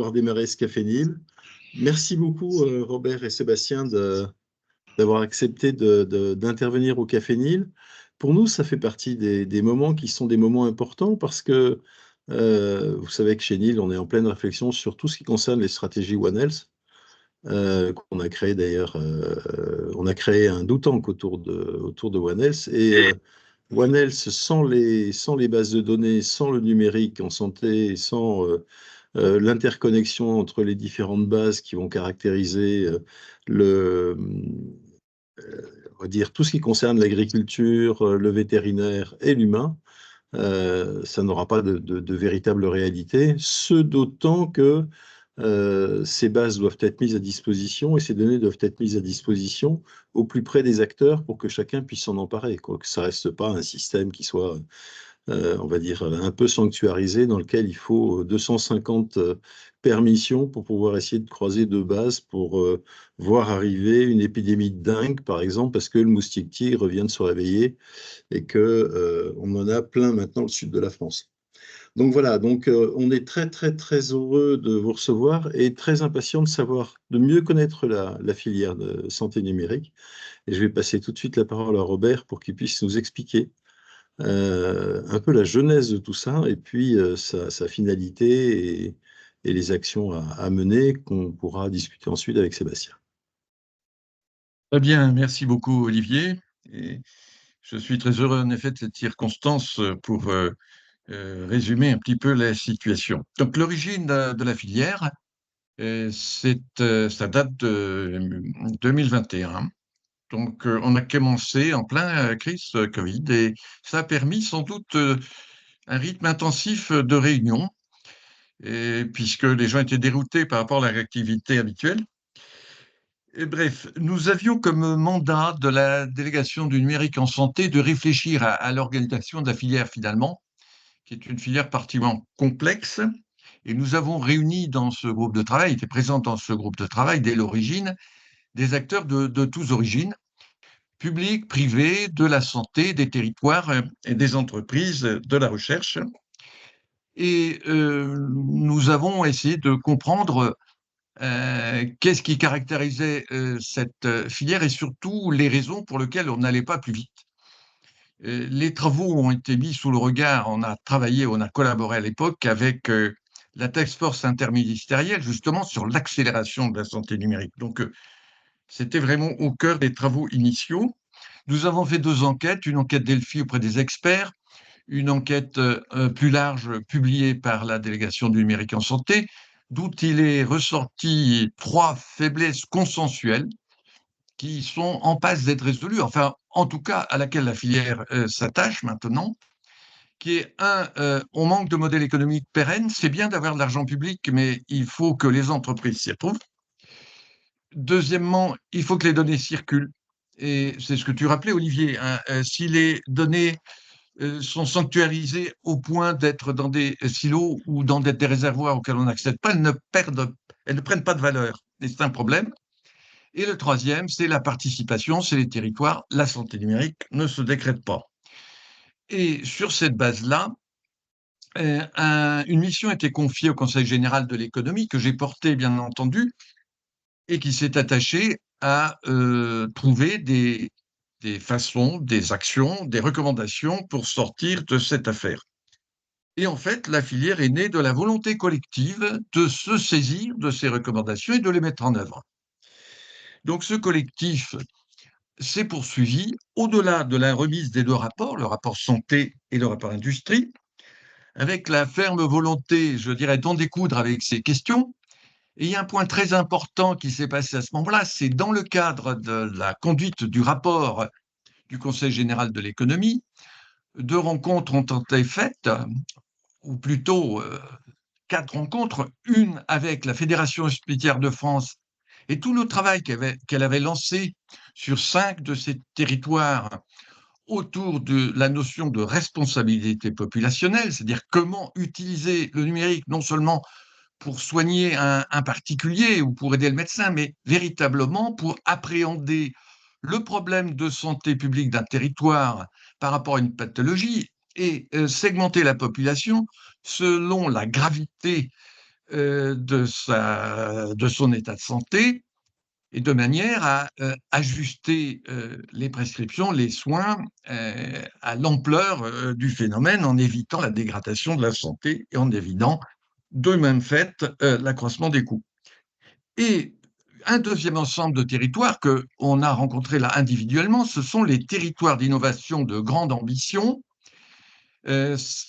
Avoir démarré ce Café Nil. Merci beaucoup, Robert et Sébastien, d'avoir accepté d'intervenir au Café Nil. Pour nous, ça fait partie des moments qui sont des moments importants parce que vous savez que chez Nil, on est en pleine réflexion sur tout ce qui concerne les stratégies One Health, qu'on a créé d'ailleurs. On a créé un do tank autour de One Health. Et One Health, sans les bases de données, sans le numérique en santé, sans l'interconnexion entre les différentes bases qui vont caractériser le, on va dire, tout ce qui concerne l'agriculture, le vétérinaire et l'humain, ça n'aura pas de véritable réalité. Ce d'autant que ces bases doivent être mises à disposition et ces données doivent être mises à disposition au plus près des acteurs pour que chacun puisse s'en emparer, quoi, que ça reste pas un système qui soit on va dire, un peu sanctuarisé, dans lequel il faut 250 permissions pour pouvoir essayer de croiser deux bases pour voir arriver une épidémie de dengue, par exemple, parce que le moustique tigre vient de se réveiller et que on en a plein maintenant au sud de la France. Donc voilà, donc on est très très très heureux de vous recevoir et très impatient de savoir, de mieux connaître la filière de santé numérique. Et je vais passer tout de suite la parole à Robert pour qu'il puisse nous expliquer un peu la genèse de tout ça et puis sa finalité et les actions à mener qu'on pourra discuter ensuite avec Sébastien. Très bien, merci beaucoup Olivier. Et je suis très heureux en effet de cette circonstance pour résumer un petit peu la situation. Donc l'origine de la filière, ça date de 2021. Donc on a commencé en plein crise Covid et ça a permis sans doute un rythme intensif de réunions, et puisque les gens étaient déroutés par rapport à leur activité habituelle. Et bref, nous avions comme mandat de la délégation du numérique en santé de réfléchir à l'organisation de la filière finalement, qui est une filière particulièrement complexe. Et nous avons réuni dans ce groupe de travail, étaient présents dans ce groupe de travail dès l'origine, des acteurs de tous origines, publics, privés, de la santé, des territoires et des entreprises de la recherche. Et nous avons essayé de comprendre qu'est-ce qui caractérisait cette filière et surtout les raisons pour lesquelles on n'allait pas plus vite. Les travaux ont été mis sous le regard, on a travaillé, on a collaboré à l'époque avec la task force interministérielle justement sur l'accélération de la santé numérique. Donc c'était vraiment au cœur des travaux initiaux. Nous avons fait deux enquêtes, une enquête Delphi auprès des experts, une enquête plus large publiée par la délégation du numérique en santé, d'où il est ressorti trois faiblesses consensuelles qui sont en passe d'être résolues, enfin, en tout cas, à laquelle la filière s'attache maintenant, qui est on manque de modèle économique pérenne. C'est bien d'avoir de l'argent public, mais il faut que les entreprises s'y retrouvent. Deuxièmement, il faut que les données circulent. Et c'est ce que tu rappelais, Olivier, hein, si les données sont sanctuarisées au point d'être dans des silos ou dans des réservoirs auxquels on n'accède pas, elles ne prennent pas de valeur. Et c'est un problème. Et le troisième, c'est la participation, c'est les territoires. La santé numérique ne se décrète pas. Et sur cette base-là, une mission a été confiée au Conseil général de l'économie, que j'ai porté, bien entendu, et qui s'est attachée à trouver des façons, des actions, des recommandations pour sortir de cette affaire. Et en fait, la filière est née de la volonté collective de se saisir de ces recommandations et de les mettre en œuvre. Donc ce collectif s'est poursuivi au-delà de la remise des deux rapports, le rapport santé et le rapport industrie, avec la ferme volonté, je dirais, d'en découdre avec ces questions. Et il y a un point très important qui s'est passé à ce moment-là, c'est dans le cadre de la conduite du rapport du Conseil général de l'économie, deux rencontres ont été faites, ou plutôt quatre rencontres, une avec la Fédération hospitalière de France et tout le travail qu'elle avait lancé sur 5 de ces territoires autour de la notion de responsabilité populationnelle, c'est-à-dire comment utiliser le numérique non seulement pour soigner un particulier ou pour aider le médecin, mais véritablement pour appréhender le problème de santé publique d'un territoire par rapport à une pathologie et segmenter la population selon la gravité de son état de santé, et de manière à ajuster les prescriptions, les soins à l'ampleur du phénomène, en évitant la dégradation de la santé et en évitant de même fait l'accroissement des coûts. Et un deuxième ensemble de territoires qu'on a rencontrés là individuellement, ce sont les territoires d'innovation de grande ambition,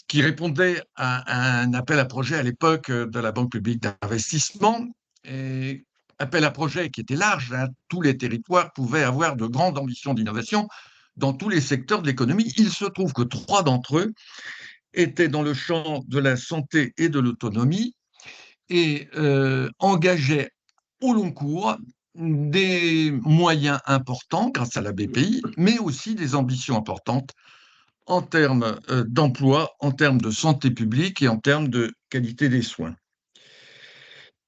qui répondaient à un appel à projet à l'époque de la Banque publique d'investissement. Et appel à projet qui était large, hein. Tous les territoires pouvaient avoir de grandes ambitions d'innovation dans tous les secteurs de l'économie. Il se trouve que 3 d'entre eux étaient dans le champ de la santé et de l'autonomie et engageaient au long cours des moyens importants grâce à la BPI, mais aussi des ambitions importantes en termes d'emploi, en termes de santé publique et en termes de qualité des soins.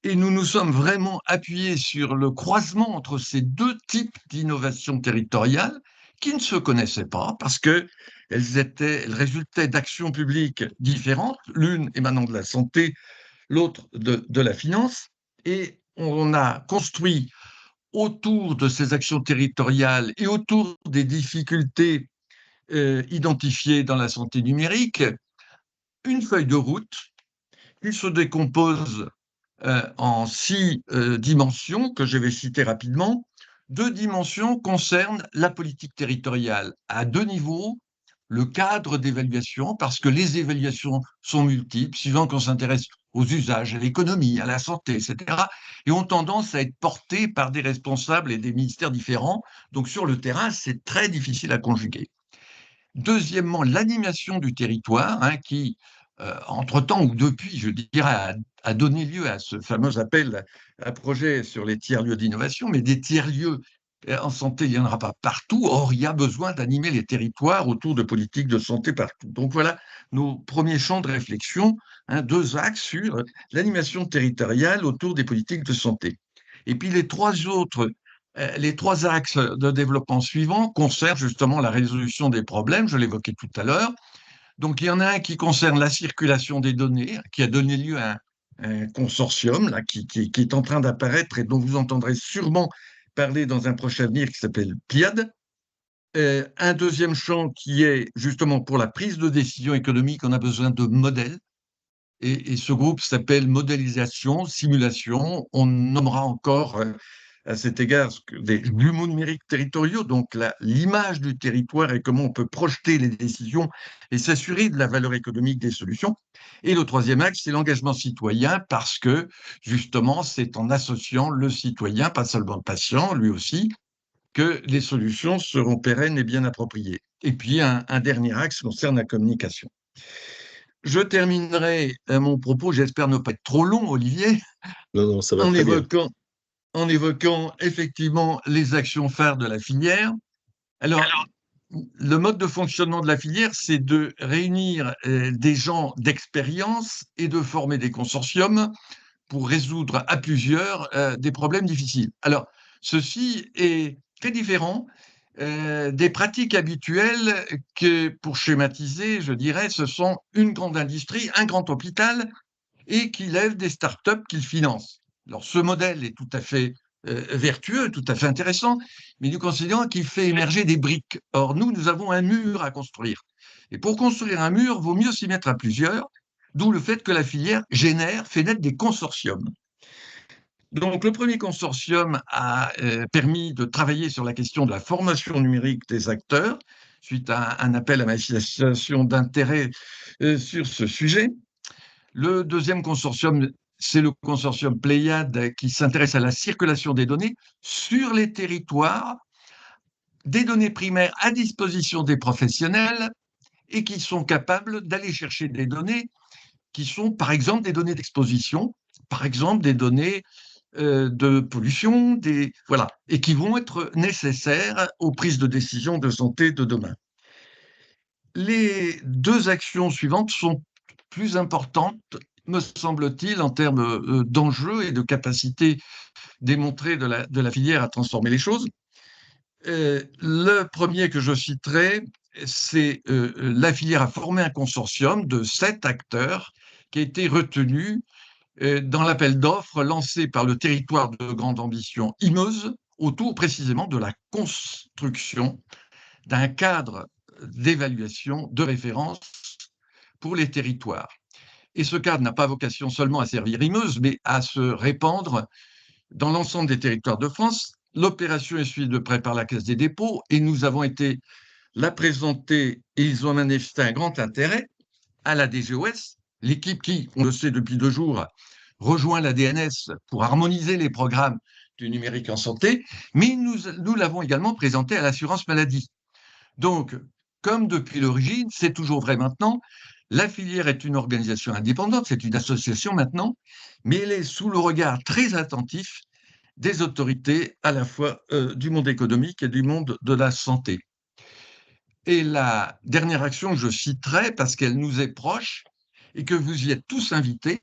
Et nous nous sommes vraiment appuyés sur le croisement entre ces deux types d'innovation territoriale qui ne se connaissaient pas parce qu'elles résultaient d'actions publiques différentes, l'une émanant de la santé, l'autre de la finance. Et on a construit autour de ces actions territoriales et autour des difficultés identifiées dans la santé numérique une feuille de route qui se décompose en 6 dimensions que je vais citer rapidement. 2 dimensions concernent la politique territoriale à 2 niveaux, le cadre d'évaluation, parce que les évaluations sont multiples, suivant qu'on s'intéresse aux usages, à l'économie, à la santé, etc., et ont tendance à être portées par des responsables et des ministères différents. Donc sur le terrain, c'est très difficile à conjuguer. Deuxièmement, l'animation du territoire, hein, qui, entre-temps ou depuis, je dirais, a donné lieu à ce fameux appel à projet sur les tiers-lieux d'innovation, mais des tiers-lieux en santé, il n'y en aura pas partout. Or, il y a besoin d'animer les territoires autour de politiques de santé partout. Donc voilà nos premiers champs de réflexion, hein, 2 axes sur l'animation territoriale autour des politiques de santé. Et puis les 3 axes de développement suivants concernent justement la résolution des problèmes, je l'évoquais tout à l'heure. Donc, il y en a un qui concerne la circulation des données, qui a donné lieu à un consortium là, qui est en train d'apparaître et dont vous entendrez sûrement parler dans un prochain avenir, qui s'appelle PIAD. Un deuxième champ qui est justement pour la prise de décision économique, on a besoin de modèles. Et ce groupe s'appelle modélisation, simulation. On nommera encore à cet égard des jumeaux numériques territoriaux, donc l'image du territoire et comment on peut projeter les décisions et s'assurer de la valeur économique des solutions. Et le troisième axe, c'est l'engagement citoyen, parce que justement, c'est en associant le citoyen, pas seulement le patient, lui aussi, que les solutions seront pérennes et bien appropriées. Et puis, un dernier axe concerne la communication. Je terminerai mon propos, j'espère ne pas être trop long, Olivier, Non, non, ça va en très bien. évoquant en évoquant effectivement les actions phares de la filière. Alors, le mode de fonctionnement de la filière, c'est de réunir des gens d'expérience et de former des consortiums pour résoudre à plusieurs des problèmes difficiles. Alors, ceci est très différent des pratiques habituelles que, pour schématiser, je dirais, ce sont une grande industrie, un grand hôpital et qui lève des startups qu'il finance. Alors, ce modèle est tout à fait vertueux, tout à fait intéressant, mais nous considérons qu'il fait émerger des briques. Or, nous avons un mur à construire. Et pour construire un mur, il vaut mieux s'y mettre à plusieurs, d'où le fait que la filière fait naître des consortiums. Donc, le premier consortium a permis de travailler sur la question de la formation numérique des acteurs, suite à un appel à manifestation d'intérêt sur ce sujet. Le deuxième consortium, c'est le consortium Pléiade, qui s'intéresse à la circulation des données sur les territoires, des données primaires à disposition des professionnels et qui sont capables d'aller chercher des données qui sont, par exemple, des données d'exposition, par exemple, des données de pollution, voilà, et qui vont être nécessaires aux prises de décision de santé de demain. Les 2 actions suivantes sont plus importantes, me semble-t-il, en termes d'enjeux et de capacité démontrée de la filière à transformer les choses. Le premier que je citerai, c'est la filière a formé un consortium de 7 acteurs qui a été retenu dans l'appel d'offres lancé par le territoire de grande ambition Imeuse, autour précisément de la construction d'un cadre d'évaluation de référence pour les territoires. Et ce cadre n'a pas vocation seulement à servir Imeuse, mais à se répandre dans l'ensemble des territoires de France. L'opération est suivie de près par la Caisse des dépôts et nous avons été la présenter et ils ont manifesté un grand intérêt à la DGOS, l'équipe qui, on le sait depuis 2 jours, rejoint la DNS pour harmoniser les programmes du numérique en santé, mais nous l'avons également présenté à l'assurance maladie. Donc, comme depuis l'origine, c'est toujours vrai maintenant, la filière est une organisation indépendante, c'est une association maintenant, mais elle est sous le regard très attentif des autorités à la fois du monde économique et du monde de la santé. Et la dernière action que je citerai, parce qu'elle nous est proche et que vous y êtes tous invités,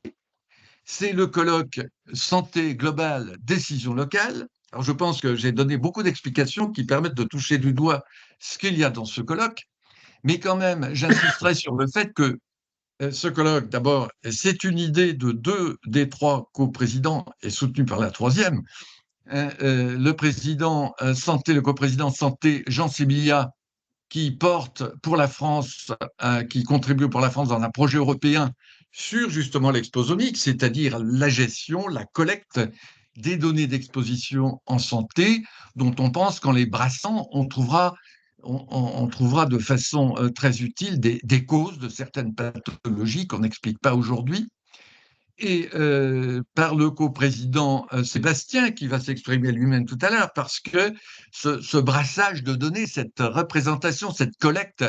c'est le colloque Santé globale, décision locale. Alors je pense que j'ai donné beaucoup d'explications qui permettent de toucher du doigt ce qu'il y a dans ce colloque, mais quand même, j'insisterai sur le fait que ce colloque, d'abord, c'est une idée de 2 des 3 coprésidents et soutenue par la troisième. Le président santé, le coprésident santé, Jean Sébillia, qui porte pour la France, qui contribue pour la France dans un projet européen sur justement l'exposonique, c'est-à-dire la gestion, la collecte des données d'exposition en santé, dont on pense qu'en les brassant, on trouvera de façon très utile des causes de certaines pathologies qu'on n'explique pas aujourd'hui. Et par le coprésident Sébastien, qui va s'exprimer lui-même tout à l'heure, parce que ce brassage de données, cette représentation, cette collecte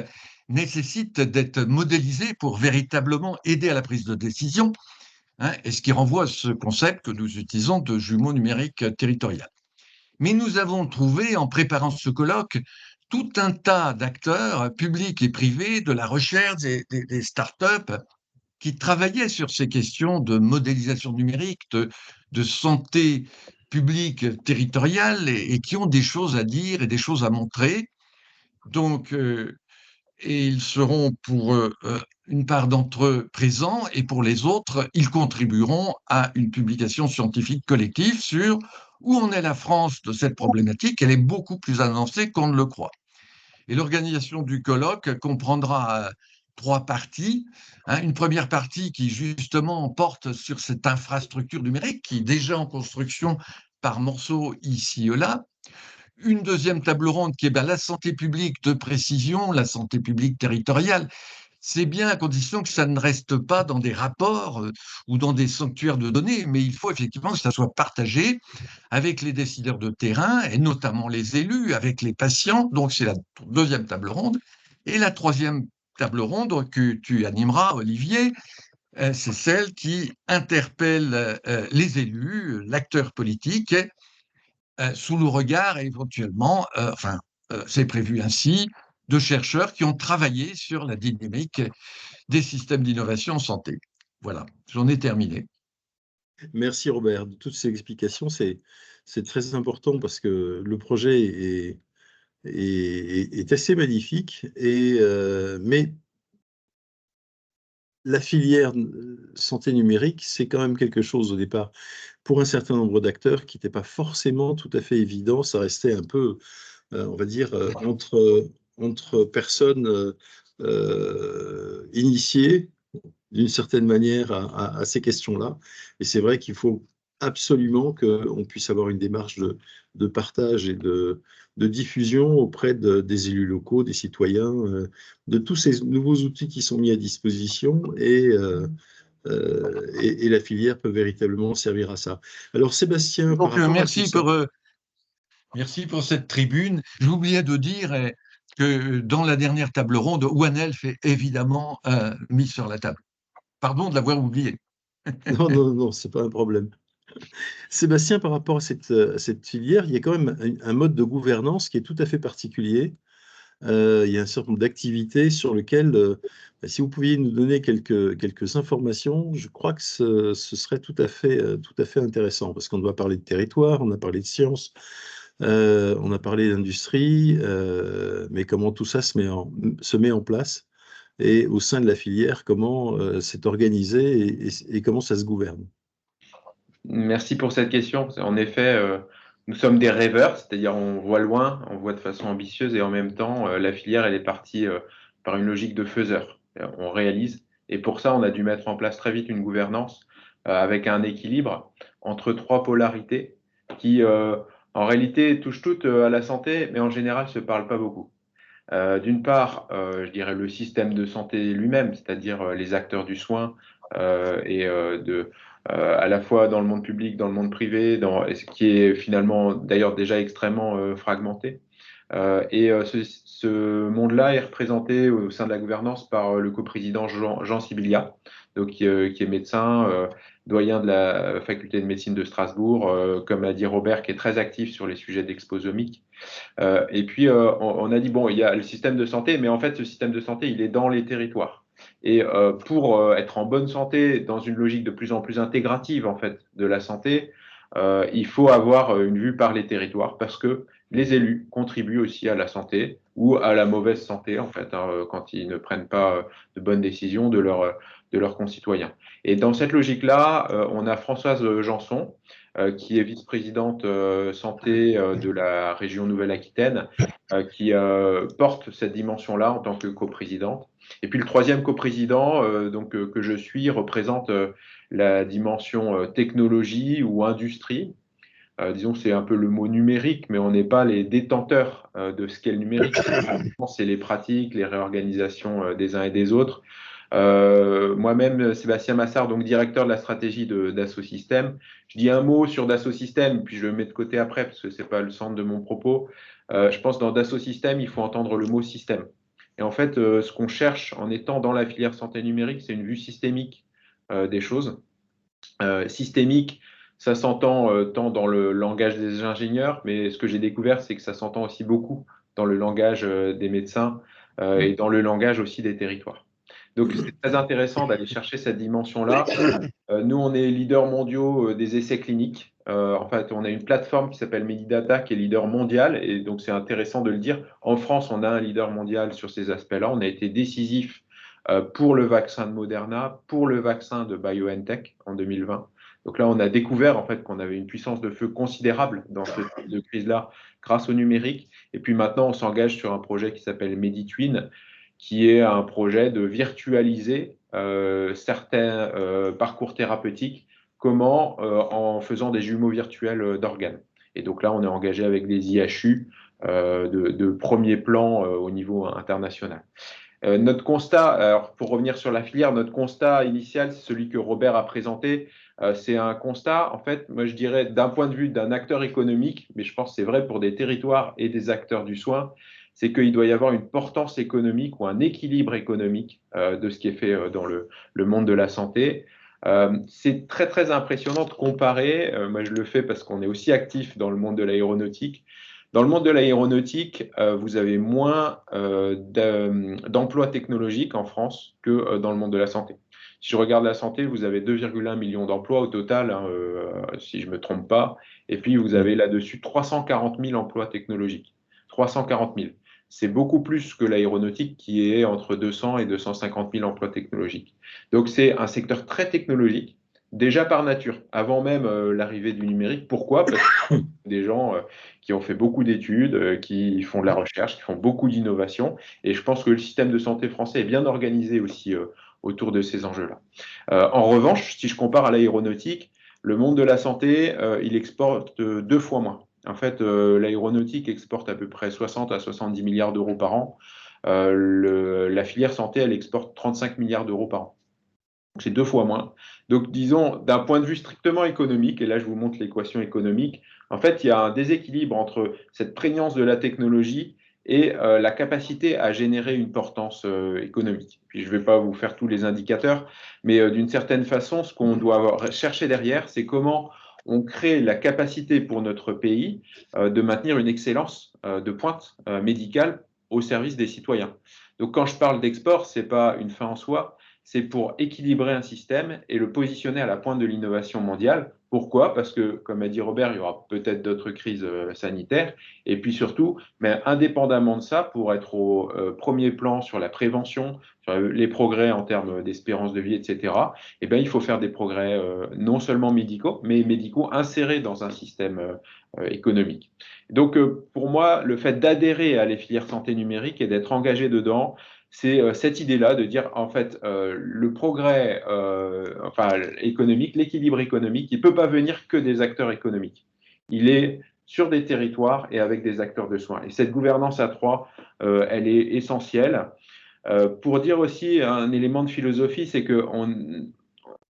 nécessite d'être modélisé pour véritablement aider à la prise de décision, hein, et ce qui renvoie à ce concept que nous utilisons de jumeaux numériques territoriaux. Mais nous avons trouvé, en préparant ce colloque, tout un tas d'acteurs publics et privés de la recherche, des startups, qui travaillaient sur ces questions de modélisation numérique, de santé publique territoriale et qui ont des choses à dire et des choses à montrer. Donc, et ils seront pour une part d'entre eux présents et pour les autres, ils contribueront à une publication scientifique collective sur où en est la France de cette problématique. Elle est beaucoup plus avancée qu'on ne le croit. Et l'organisation du colloque comprendra 3 parties. Hein, une première partie qui justement porte sur cette infrastructure numérique qui est déjà en construction par morceaux ici et là. Une deuxième table ronde qui est la santé publique de précision, la santé publique territoriale. C'est bien à condition que ça ne reste pas dans des rapports ou dans des sanctuaires de données, mais il faut effectivement que ça soit partagé avec les décideurs de terrain, et notamment les élus, avec les patients. Donc c'est la deuxième table ronde. Et la troisième table ronde que tu animeras, Olivier, c'est celle qui interpelle les élus, l'acteur politique, sous le regard éventuellement, c'est prévu ainsi, de chercheurs qui ont travaillé sur la dynamique des systèmes d'innovation en santé. Voilà, j'en ai terminé. Merci Robert. De toutes ces explications, c'est très important parce que le projet est assez magnifique. Mais la filière santé numérique, c'est quand même quelque chose au départ, pour un certain nombre d'acteurs, qui n'était pas forcément tout à fait évident. Ça restait un peu, on va dire, entre personnes initiées d'une certaine manière à ces questions-là. Et c'est vrai qu'il faut absolument qu'on puisse avoir une démarche de partage et de diffusion auprès des élus locaux, des citoyens, de tous ces nouveaux outils qui sont mis à disposition et la filière peut véritablement servir à ça. Alors Sébastien, par Donc, rapport à tout ça, merci pour cette tribune. J'oubliais de dire que dans la dernière table ronde, One Health est évidemment mis sur la table. Pardon de l'avoir oublié. non, non, non, c'est pas un problème. Sébastien, par rapport à cette filière, il y a quand même un mode de gouvernance qui est tout à fait particulier. Il y a un certain nombre d'activités sur lesquelles, si vous pouviez nous donner quelques informations, je crois que ce serait tout à fait intéressant, parce qu'on doit parler de territoire, on a parlé de science, on a parlé d'industrie, mais comment tout ça se met en place, et au sein de la filière, comment c'est organisé et comment ça se gouverne. Merci pour cette question. En effet, nous sommes des rêveurs, c'est-à-dire on voit loin, on voit de façon ambitieuse et en même temps, la filière, elle est partie par une logique de faiseur. On réalise et pour ça, on a dû mettre en place très vite une gouvernance avec un équilibre entre trois polarités qui, en réalité, touchent toutes à la santé, mais en général, se parlent pas beaucoup. D'une part, je dirais le système de santé lui-même, c'est-à-dire les acteurs du soin à la fois dans le monde public, dans le monde privé, et ce qui est finalement d'ailleurs déjà extrêmement fragmenté. Ce monde-là est représenté au sein de la gouvernance par le coprésident Jean Sibilia, donc, qui est médecin, doyen de la faculté de médecine de Strasbourg, comme a dit Robert, qui est très actif sur les sujets d'exposomique. Et puis, on a dit, bon, il y a le système de santé, mais en fait, ce système de santé, il est dans les territoires. Et pour être en bonne santé, dans une logique de plus en plus intégrative, en fait, de la santé, il faut avoir une vue par les territoires parce que les élus contribuent aussi à la santé ou à la mauvaise santé, en fait, quand ils ne prennent pas de bonnes décisions de leurs concitoyens. Et dans cette logique-là, on a Françoise Janson, qui est vice-présidente santé de la région Nouvelle-Aquitaine, qui porte cette dimension-là en tant que coprésidente. Et puis le troisième coprésident que je suis représente la dimension technologie ou industrie. Disons que c'est un peu le mot numérique, mais on n'est pas les détenteurs de ce qu'est le numérique. C'est les pratiques, les réorganisations des uns et des autres. Moi-même, Sébastien Massard, donc directeur de la stratégie d'Asso Systèmes. Je dis un mot sur Dassault Systèmes, puis je le mets de côté après, parce que ce n'est pas le centre de mon propos. Je pense que dans Dassault Systèmes, il faut entendre le mot système. Et en fait, ce qu'on cherche en étant dans la filière santé numérique, c'est une vue systémique des choses. Systémique, ça s'entend tant dans le langage des ingénieurs, mais ce que j'ai découvert, c'est que ça s'entend aussi beaucoup dans le langage des médecins et dans le langage aussi des territoires. Donc, c'est très intéressant d'aller chercher cette dimension-là. Nous, on est leaders mondiaux des essais cliniques. En fait, on a une plateforme qui s'appelle Medidata qui est leader mondial. Et donc, c'est intéressant de le dire. En France, on a un leader mondial sur ces aspects-là. On a été décisif pour le vaccin de Moderna, pour le vaccin de BioNTech en 2020. Donc là, on a découvert en fait qu'on avait une puissance de feu considérable dans ce type de crise-là grâce au numérique. Et puis maintenant, on s'engage sur un projet qui s'appelle MediTwin, qui est un projet de virtualiser certains parcours thérapeutiques, comment en faisant des jumeaux virtuels d'organes. Et donc là, on est engagé avec des IHU de premier plan au niveau international. Notre constat, alors pour revenir sur la filière, notre constat initial, c'est celui que Robert a présenté. C'est un constat, en fait, moi je dirais d'un point de vue d'un acteur économique, mais je pense que c'est vrai pour des territoires et des acteurs du soin, c'est qu'il doit y avoir une portance économique ou un équilibre économique de ce qui est fait dans le monde de la santé. C'est très très impressionnant de comparer, moi je le fais parce qu'on est aussi actif dans le monde de l'aéronautique. Dans le monde de l'aéronautique, vous avez moins d'emplois technologiques en France que dans le monde de la santé. Si je regarde la santé, vous avez 2,1 millions d'emplois au total, hein, si je ne me trompe pas. Et puis, vous avez là-dessus 340 000 emplois technologiques. 340 000. C'est beaucoup plus que l'aéronautique qui est entre 200 et 250 000 emplois technologiques. Donc, c'est un secteur très technologique, déjà par nature, avant même l'arrivée du numérique. Pourquoi? Parce que des gens qui ont fait beaucoup d'études, qui font de la recherche, qui font beaucoup d'innovation. Et je pense que le système de santé français est bien organisé aussi autour de ces enjeux-là. En revanche, si je compare à l'aéronautique, le monde de la santé, il exporte 2 fois moins. En fait, l'aéronautique exporte à peu près 60 à 70 milliards d'euros par an. La filière santé, elle exporte 35 milliards d'euros par an. C'est 2 fois moins. Donc, disons, d'un point de vue strictement économique, et là je vous montre l'équation économique, en fait, il y a un déséquilibre entre cette prégnance de la technologie et la capacité à générer une portance économique. Puis je ne vais pas vous faire tous les indicateurs, mais d'une certaine façon, ce qu'on doit chercher derrière, c'est comment on crée la capacité pour notre pays de maintenir une excellence de pointe médicale au service des citoyens. Donc quand je parle d'export, ce n'est pas une fin en soi, c'est pour équilibrer un système et le positionner à la pointe de l'innovation mondiale. Pourquoi? Parce que, comme a dit Robert, il y aura peut-être d'autres crises sanitaires. Et puis surtout, mais indépendamment de ça, pour être au premier plan sur la prévention, sur les progrès en termes d'espérance de vie, etc., eh bien, il faut faire des progrès non seulement médicaux, mais médicaux insérés dans un système économique. Donc, pour moi, le fait d'adhérer à les filières santé numérique et d'être engagé dedans, c'est cette idée-là de dire, en fait, le progrès économique, l'équilibre économique, il ne peut pas venir que des acteurs économiques. Il est sur des territoires et avec des acteurs de soins. Et cette gouvernance à trois, elle est essentielle. Pour dire aussi un élément de philosophie, c'est que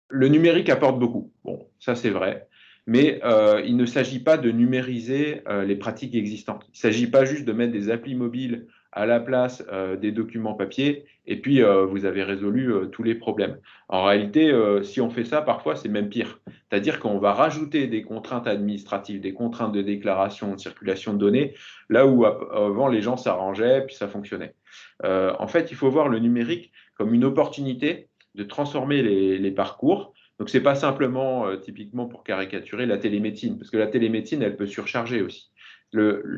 le numérique apporte beaucoup. Bon, ça c'est vrai. Mais il ne s'agit pas de numériser les pratiques existantes. Il ne s'agit pas juste de mettre des applis mobiles à la place des documents papier et puis vous avez résolu tous les problèmes. En réalité, si on fait ça, parfois c'est même pire. C'est-à-dire qu'on va rajouter des contraintes administratives, des contraintes de déclaration, de circulation de données, là où avant les gens s'arrangeaient puis ça fonctionnait. En fait, il faut voir le numérique comme une opportunité de transformer les parcours. Donc, ce n'est pas simplement, typiquement pour caricaturer, la télémédecine, parce que la télémédecine, elle peut surcharger aussi.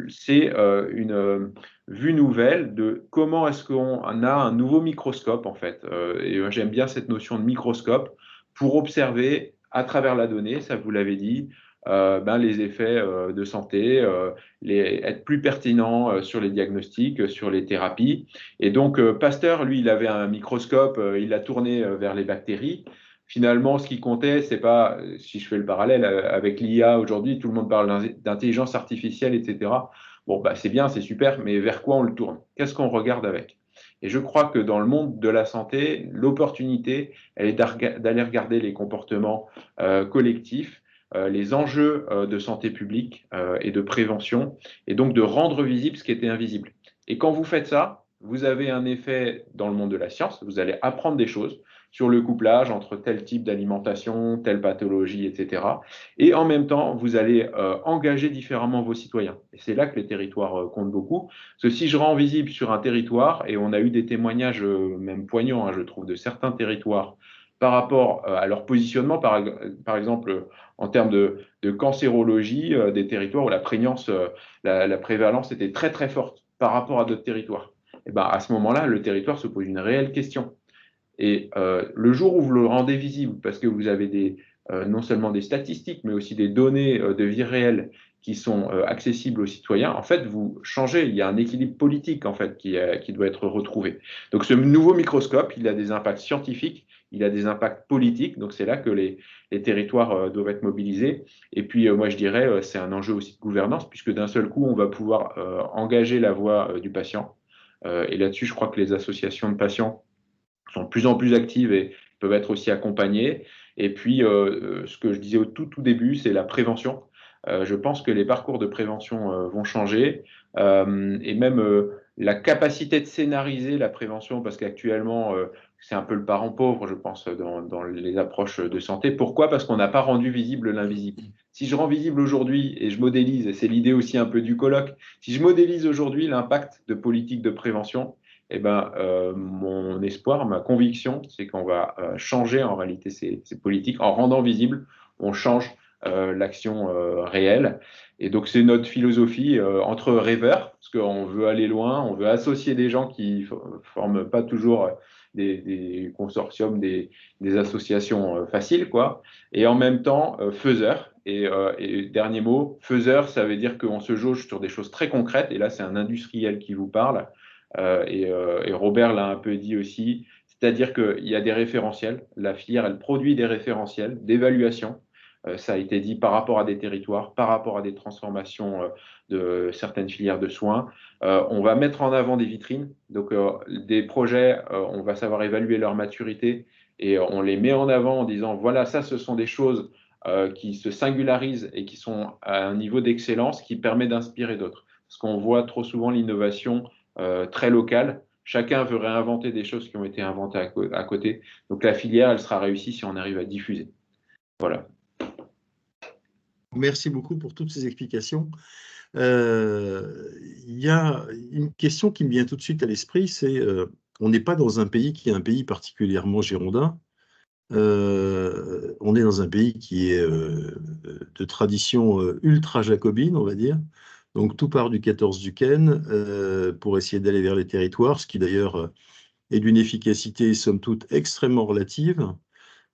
C'est une vue nouvelle de comment est-ce qu'on a un nouveau microscope, en fait. Et j'aime bien cette notion de microscope pour observer à travers la donnée, ça vous l'avez dit, les effets de santé, être plus pertinent sur les diagnostics, sur les thérapies. Et donc, Pasteur, lui, il avait un microscope, il l'a tourné vers les bactéries. Finalement, ce qui comptait, c'est pas, si je fais le parallèle avec l'IA aujourd'hui, tout le monde parle d'intelligence artificielle, etc. Bon, bah, c'est bien, c'est super, mais vers quoi on le tourne? Qu'est-ce qu'on regarde avec? Et je crois que dans le monde de la santé, l'opportunité, elle est d'aller regarder les comportements collectifs, les enjeux de santé publique et de prévention, et donc de rendre visible ce qui était invisible. Et quand vous faites ça, vous avez un effet dans le monde de la science, vous allez apprendre des choses sur le couplage entre tel type d'alimentation, telle pathologie, etc. Et en même temps, vous allez engager différemment vos citoyens. Et c'est là que les territoires comptent beaucoup. Parce que si je rends visible sur un territoire, et on a eu des témoignages même poignants, je trouve, de certains territoires par rapport à leur positionnement, par exemple, en termes de cancérologie, des territoires où la prégnance, la prévalence était très, très forte par rapport à d'autres territoires. Et ben, à ce moment-là, le territoire se pose une réelle question. Et le jour où vous le rendez visible, parce que vous avez non seulement des statistiques, mais aussi des données de vie réelle qui sont accessibles aux citoyens, en fait, vous changez. Il y a un équilibre politique, en fait, qui doit être retrouvé. Donc, ce nouveau microscope, il a des impacts scientifiques, il a des impacts politiques. Donc, c'est là que les territoires doivent être mobilisés. Et puis, moi, je dirais, c'est un enjeu aussi de gouvernance, puisque d'un seul coup, on va pouvoir engager la voix du patient. Et là-dessus, je crois que les associations de patients sont de plus en plus actives et peuvent être aussi accompagnées. Et puis, ce que je disais au tout début, c'est la prévention. Je pense que les parcours de prévention vont changer et même la capacité de scénariser la prévention, parce qu'actuellement, c'est un peu le parent pauvre, je pense, dans les approches de santé. Pourquoi? Parce qu'on n'a pas rendu visible l'invisible. Si je rends visible aujourd'hui et je modélise, et c'est l'idée aussi un peu du colloque, si je modélise aujourd'hui l'impact de politiques de prévention, eh ben, mon espoir, ma conviction, c'est qu'on va changer en réalité ces politiques. En rendant visible, on change l'action réelle. Et donc, c'est notre philosophie entre rêveurs, parce qu'on veut aller loin, on veut associer des gens qui ne forment pas toujours des consortiums, des associations faciles, quoi. Et en même temps, faiseurs. Et dernier mot, faiseur, ça veut dire qu'on se jauge sur des choses très concrètes. Et là, c'est un industriel qui vous parle. Et Robert l'a un peu dit aussi, c'est-à-dire qu'il y a des référentiels. La filière, elle produit des référentiels d'évaluation. Ça a été dit par rapport à des territoires, par rapport à des transformations de certaines filières de soins. On va mettre en avant des vitrines, donc des projets, on va savoir évaluer leur maturité et on les met en avant en disant voilà, ça, ce sont des choses qui se singularisent et qui sont à un niveau d'excellence qui permet d'inspirer d'autres. Parce qu'on voit trop souvent l'innovation très locale. Chacun veut réinventer des choses qui ont été inventées à côté. Donc la filière, elle sera réussie si on arrive à diffuser. Voilà. Merci beaucoup pour toutes ces explications. Il y a une question qui me vient tout de suite à l'esprit, c'est on n'est pas dans un pays qui est un pays particulièrement girondin. On est dans un pays qui est de tradition ultra-jacobine, on va dire. Donc tout part du 14 Duquesne pour essayer d'aller vers les territoires, ce qui d'ailleurs est d'une efficacité, somme toute, extrêmement relative,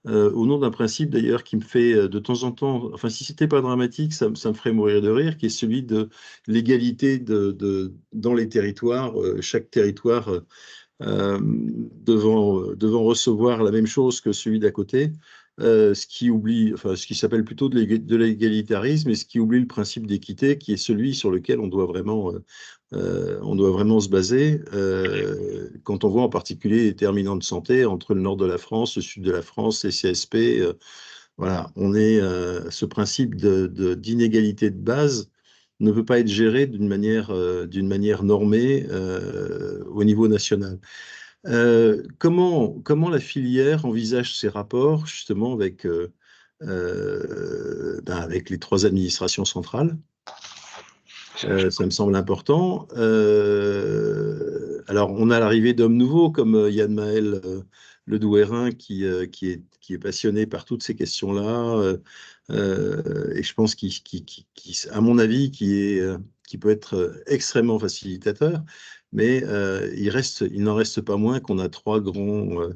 au nom d'un principe d'ailleurs qui me fait de temps en temps, enfin si c'était pas dramatique, ça me ferait mourir de rire, qui est celui de l'égalité dans les territoires, chaque territoire devant recevoir la même chose que celui d'à côté, ce qui s'appelle plutôt de l'égalitarisme et ce qui oublie le principe d'équité qui est celui sur lequel on doit vraiment se baser quand on voit en particulier les déterminants de santé entre le nord de la France, le sud de la France, les CSP. Voilà, ce principe d'inégalité de base ne peut pas être géré d'une manière normée au niveau national. Comment la filière envisage ces rapports justement avec les trois administrations centrales? Ça me semble important. Alors, on a l'arrivée d'hommes nouveaux comme Yann Maël Le Douairin qui est passionné par toutes ces questions-là et je pense à mon avis, qui peut être extrêmement facilitateur, mais il n'en reste pas moins qu'on a trois grands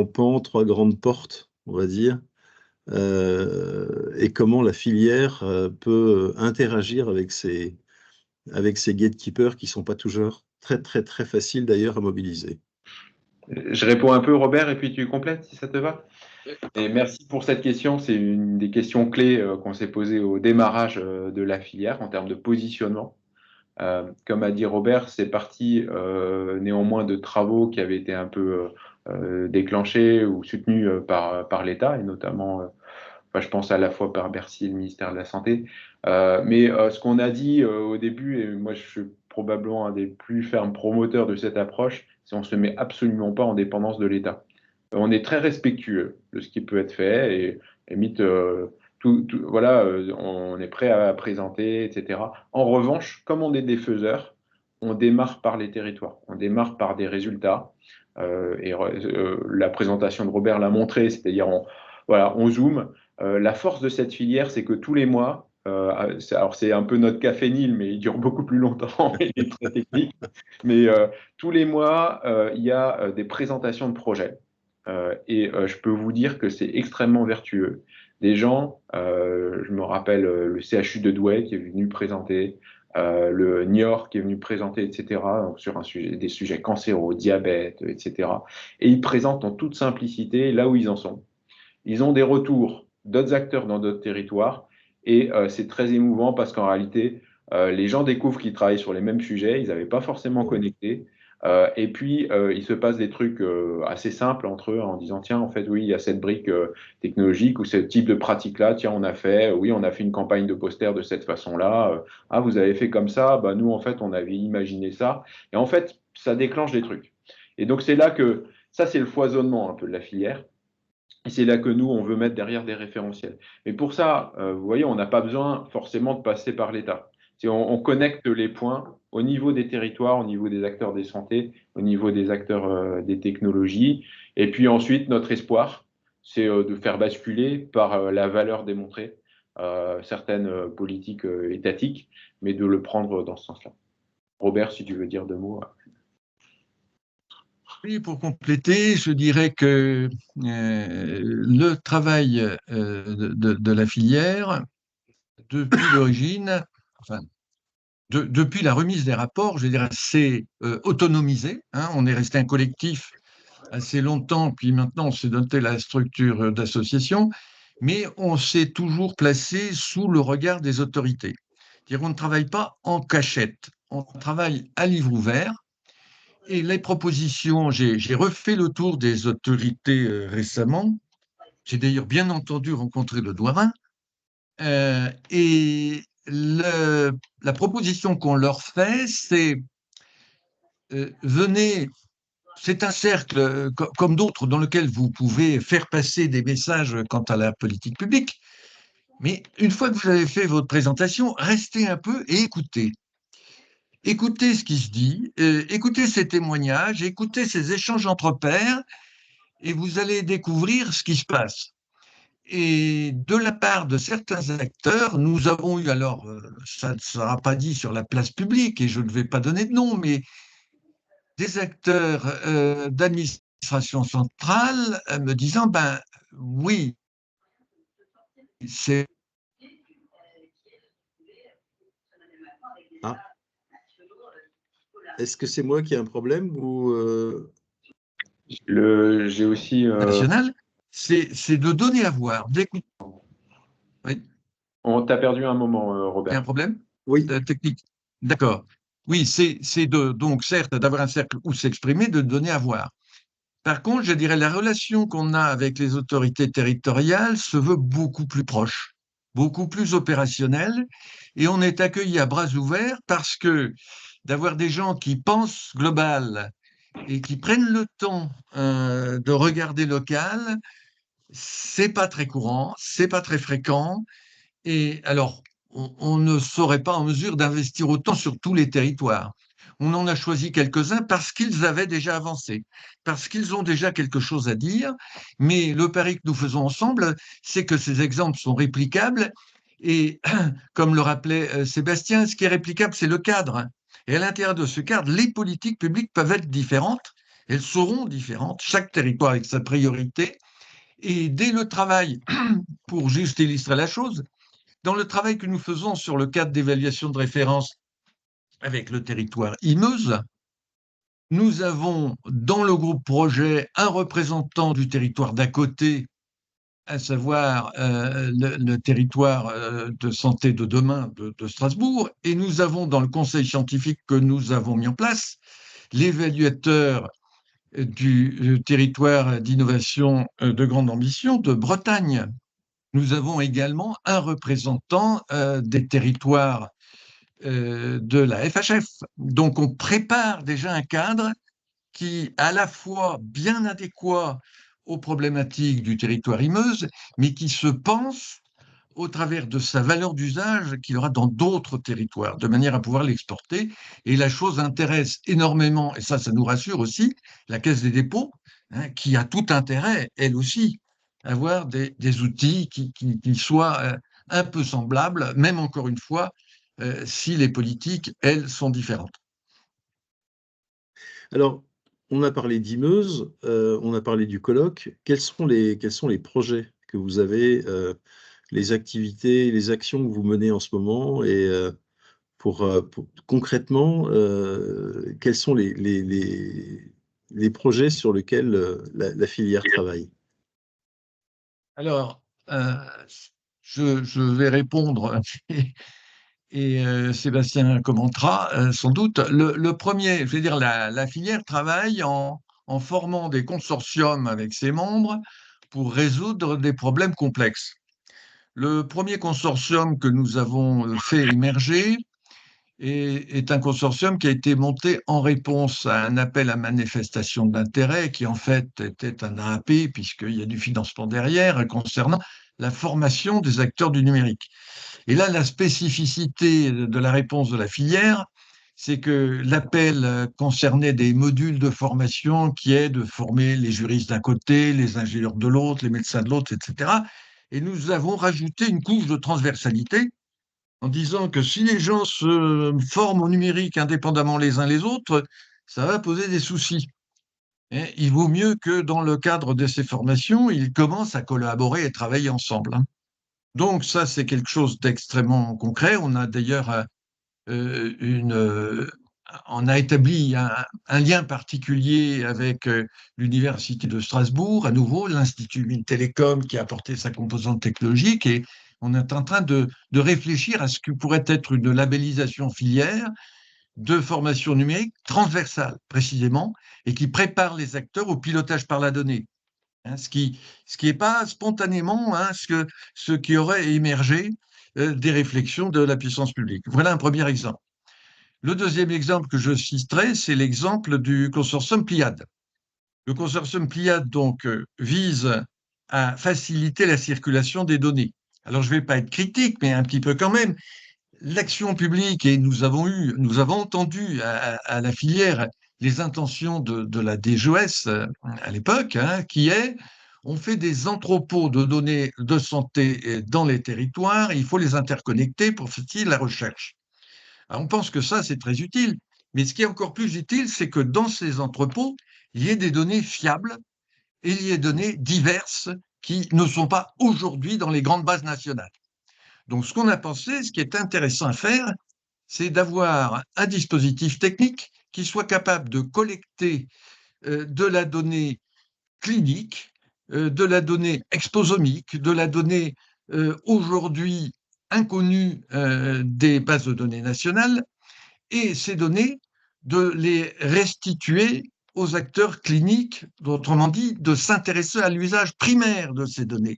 pans, trois grandes portes, on va dire, et comment la filière peut interagir avec ces gatekeepers qui ne sont pas toujours très, très, très faciles d'ailleurs à mobiliser. Je réponds un peu, Robert, et puis tu complètes si ça te va. Et merci pour cette question. C'est une des questions clés qu'on s'est posées au démarrage de la filière en termes de positionnement. Comme a dit Robert, c'est parti néanmoins de travaux qui avaient été un peu déclenchés ou soutenus par l'État, et notamment, je pense à la fois par Bercy et le ministère de la Santé. Mais ce qu'on a dit au début, et moi je suis probablement un des plus fermes promoteurs de cette approche, c'est qu'on ne se met absolument pas en dépendance de l'État. On est très respectueux de ce qui peut être fait et limite, voilà, on est prêt à présenter, etc. En revanche, comme on est des faiseurs, on démarre par les territoires, on démarre par des résultats. La présentation de Robert l'a montré, c'est-à-dire on zoome. La force de cette filière, c'est que tous les mois, alors c'est un peu notre café Nil, mais il dure beaucoup plus longtemps et il est très technique. Mais tous les mois, il y a des présentations de projets. Je peux vous dire que c'est extrêmement vertueux. Des gens, je me rappelle le CHU de Douai qui est venu présenter, le Niort qui est venu présenter, etc., donc sur des sujets cancéraux, diabète, etc. Et ils présentent en toute simplicité là où ils en sont. Ils ont des retours d'autres acteurs dans d'autres territoires et c'est très émouvant parce qu'en réalité, les gens découvrent qu'ils travaillent sur les mêmes sujets, ils n'avaient pas forcément connecté. Et puis, il se passe des trucs assez simples entre eux en disant, tiens, en fait, oui, il y a cette brique technologique ou ce type de pratique-là, tiens, on a fait une campagne de poster de cette façon-là. Ah, vous avez fait comme ça, bah, nous, en fait, on avait imaginé ça. Et en fait, ça déclenche des trucs. Et donc, c'est là que, ça, c'est le foisonnement un peu de la filière. Et c'est là que nous, on veut mettre derrière des référentiels. Mais pour ça, vous voyez, on n'a pas besoin forcément de passer par l'État. On connecte les points au niveau des territoires, au niveau des acteurs des santé, au niveau des acteurs des technologies. Et puis ensuite, notre espoir, c'est de faire basculer par la valeur démontrée certaines politiques étatiques, mais de le prendre dans ce sens-là. Robert, si tu veux dire deux mots. Oui, pour compléter, je dirais que le travail de la filière, depuis l'origine, enfin, depuis la remise des rapports, je dirais, c'est autonomisé. Hein, on est resté un collectif assez longtemps, puis maintenant on s'est doté la structure d'association, mais on s'est toujours placé sous le regard des autorités. C'est-à-dire qu'on ne travaille pas en cachette, on travaille à livre ouvert. Et les propositions, j'ai refait le tour des autorités récemment. J'ai d'ailleurs bien entendu rencontré le Douarin. Et la proposition qu'on leur fait, c'est venez, c'est un cercle comme d'autres dans lequel vous pouvez faire passer des messages quant à la politique publique. Mais une fois que vous avez fait votre présentation, restez un peu et écoutez. écoutez ce qui se dit, écoutez ces témoignages, écoutez ces échanges entre pairs, et vous allez découvrir ce qui se passe. Et de la part de certains acteurs, nous avons eu, alors ça ne sera pas dit sur la place publique, et je ne vais pas donner de nom, mais des acteurs d'administration centrale me disant, ben oui, c'est... Ah, est-ce que c'est moi qui ai un problème ou J'ai aussi. national, c'est de donner à voir, d'écouter. Oui, On t'a perdu un moment, il y a un Robert. problème oui, technique. D'accord. Oui, c'est donc certes d'avoir un cercle où s'exprimer, de donner à voir. Par contre, je dirais la relation qu'on a avec les autorités territoriales se veut beaucoup plus proche, beaucoup plus opérationnelle, et on est accueilli à bras ouverts parce que d'avoir des gens qui pensent global et qui prennent le temps de regarder local, c'est pas très courant, c'est pas très fréquent, et alors on ne serait pas en mesure d'investir autant sur tous les territoires. On en a choisi quelques-uns parce qu'ils avaient déjà avancé, parce qu'ils ont déjà quelque chose à dire, mais le pari que nous faisons ensemble, c'est que ces exemples sont réplicables, et comme le rappelait Sébastien, ce qui est réplicable, c'est le cadre. Et à l'intérieur de ce cadre, les politiques publiques peuvent être différentes, elles seront différentes, chaque territoire avec sa priorité, et dès le travail, pour juste illustrer la chose, dans le travail que nous faisons sur le cadre d'évaluation de référence avec le territoire Meuse, nous avons dans le groupe projet un représentant du territoire d'à côté, à savoir le territoire de santé de demain de Strasbourg, et nous avons dans le conseil scientifique que nous avons mis en place l'évaluateur du territoire d'innovation de grande ambition de Bretagne. Nous avons également un représentant des territoires de la FHF. Donc on prépare déjà un cadre qui est à la fois bien adéquat aux problématiques du territoire Meuse, mais qui se pense au travers de sa valeur d'usage qu'il aura dans d'autres territoires, de manière à pouvoir l'exporter. Et la chose intéresse énormément, et ça nous rassure aussi, la Caisse des dépôts, hein, qui a tout intérêt, elle aussi, à avoir des outils qui soient un peu semblables, même encore une fois, si les politiques, elles, sont différentes. alors on a parlé d'Imeuse, on a parlé du colloque. Quels sont les projets que vous avez, les activités, les actions que vous menez en ce moment et concrètement, quels sont les projets sur lesquels la filière travaille? Alors, je vais répondre et Sébastien commentera sans doute. Le premier, je veux dire, la filière travaille en formant des consortiums avec ses membres pour résoudre des problèmes complexes. Le premier consortium que nous avons fait émerger est un consortium qui a été monté en réponse à un appel à manifestation d'intérêt qui en fait était un AAP puisqu'il y a du financement derrière concernant la formation des acteurs du numérique. Et là, la spécificité de la réponse de la filière, c'est que l'appel concernait des modules de formation qui est de former les juristes d'un côté, les ingénieurs de l'autre, les médecins de l'autre, etc. Et nous avons rajouté une couche de transversalité en disant que si les gens se forment au numérique indépendamment les uns les autres, ça va poser des soucis. Et il vaut mieux que dans le cadre de ces formations, ils commencent à collaborer et travailler ensemble. Donc ça, c'est quelque chose d'extrêmement concret. On a d'ailleurs on a établi un lien particulier avec l'Université de Strasbourg, à nouveau, l'Institut Mines-Télécom qui a apporté sa composante technologique, et on est en train de réfléchir à ce que pourrait être une labellisation filière de formation numérique transversale, précisément, et qui prépare les acteurs au pilotage par la donnée. Hein, ce qui n'est pas spontanément hein, ce qui aurait émergé des réflexions de la puissance publique. Voilà un premier exemple. Le deuxième exemple que je citerai, c'est l'exemple du consortium Pliad. Le consortium Pliad donc vise à faciliter la circulation des données. Alors je ne vais pas être critique, mais un petit peu quand même. l'action publique, et nous avons entendu à la filière les intentions de la DGOS à l'époque, hein, qui est on fait des entrepôts de données de santé dans les territoires, il faut les interconnecter pour faciliter la recherche. Alors, on pense que ça, c'est très utile, mais ce qui est encore plus utile, c'est que dans ces entrepôts, il y ait des données fiables et il y ait des données diverses qui ne sont pas aujourd'hui dans les grandes bases nationales. Donc, ce qu'on a pensé, ce qui est intéressant à faire, c'est d'avoir un dispositif technique qui soit capable de collecter de la donnée clinique, de la donnée exposomique, de la donnée aujourd'hui inconnue des bases de données nationales, et ces données, de les restituer aux acteurs cliniques, autrement dit, de s'intéresser à l'usage primaire de ces données.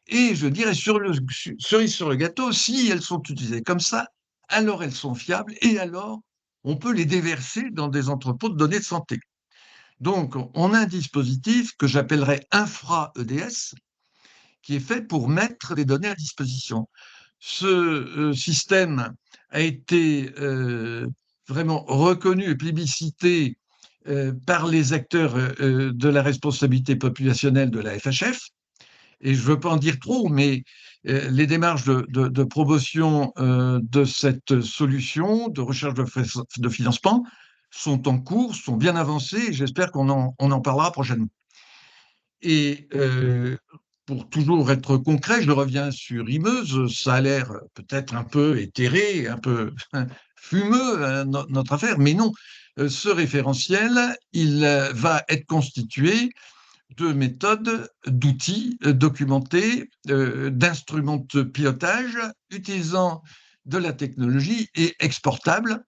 Et je dirais, cerise sur le gâteau, si elles sont utilisées comme ça, alors elles sont fiables et alors on peut les déverser dans des entrepôts de données de santé. Donc, on a un dispositif que j'appellerais infra-EDS, qui est fait pour mettre des données à disposition. Ce système a été vraiment reconnu et plébiscité par les acteurs de la responsabilité populationnelle de la FHF. Et je ne veux pas en dire trop, mais les démarches de promotion de cette solution, de recherche de financement, sont en cours, sont bien avancées, et j'espère qu'on en parlera prochainement. Et pour toujours être concret, je reviens sur Imeuse, ça a l'air peut-être un peu éthéré, un peu fumeux, hein, notre affaire, mais non. Ce référentiel, il va être constitué de méthodes, d'outils documentés, d'instruments de pilotage utilisant de la technologie et exportables,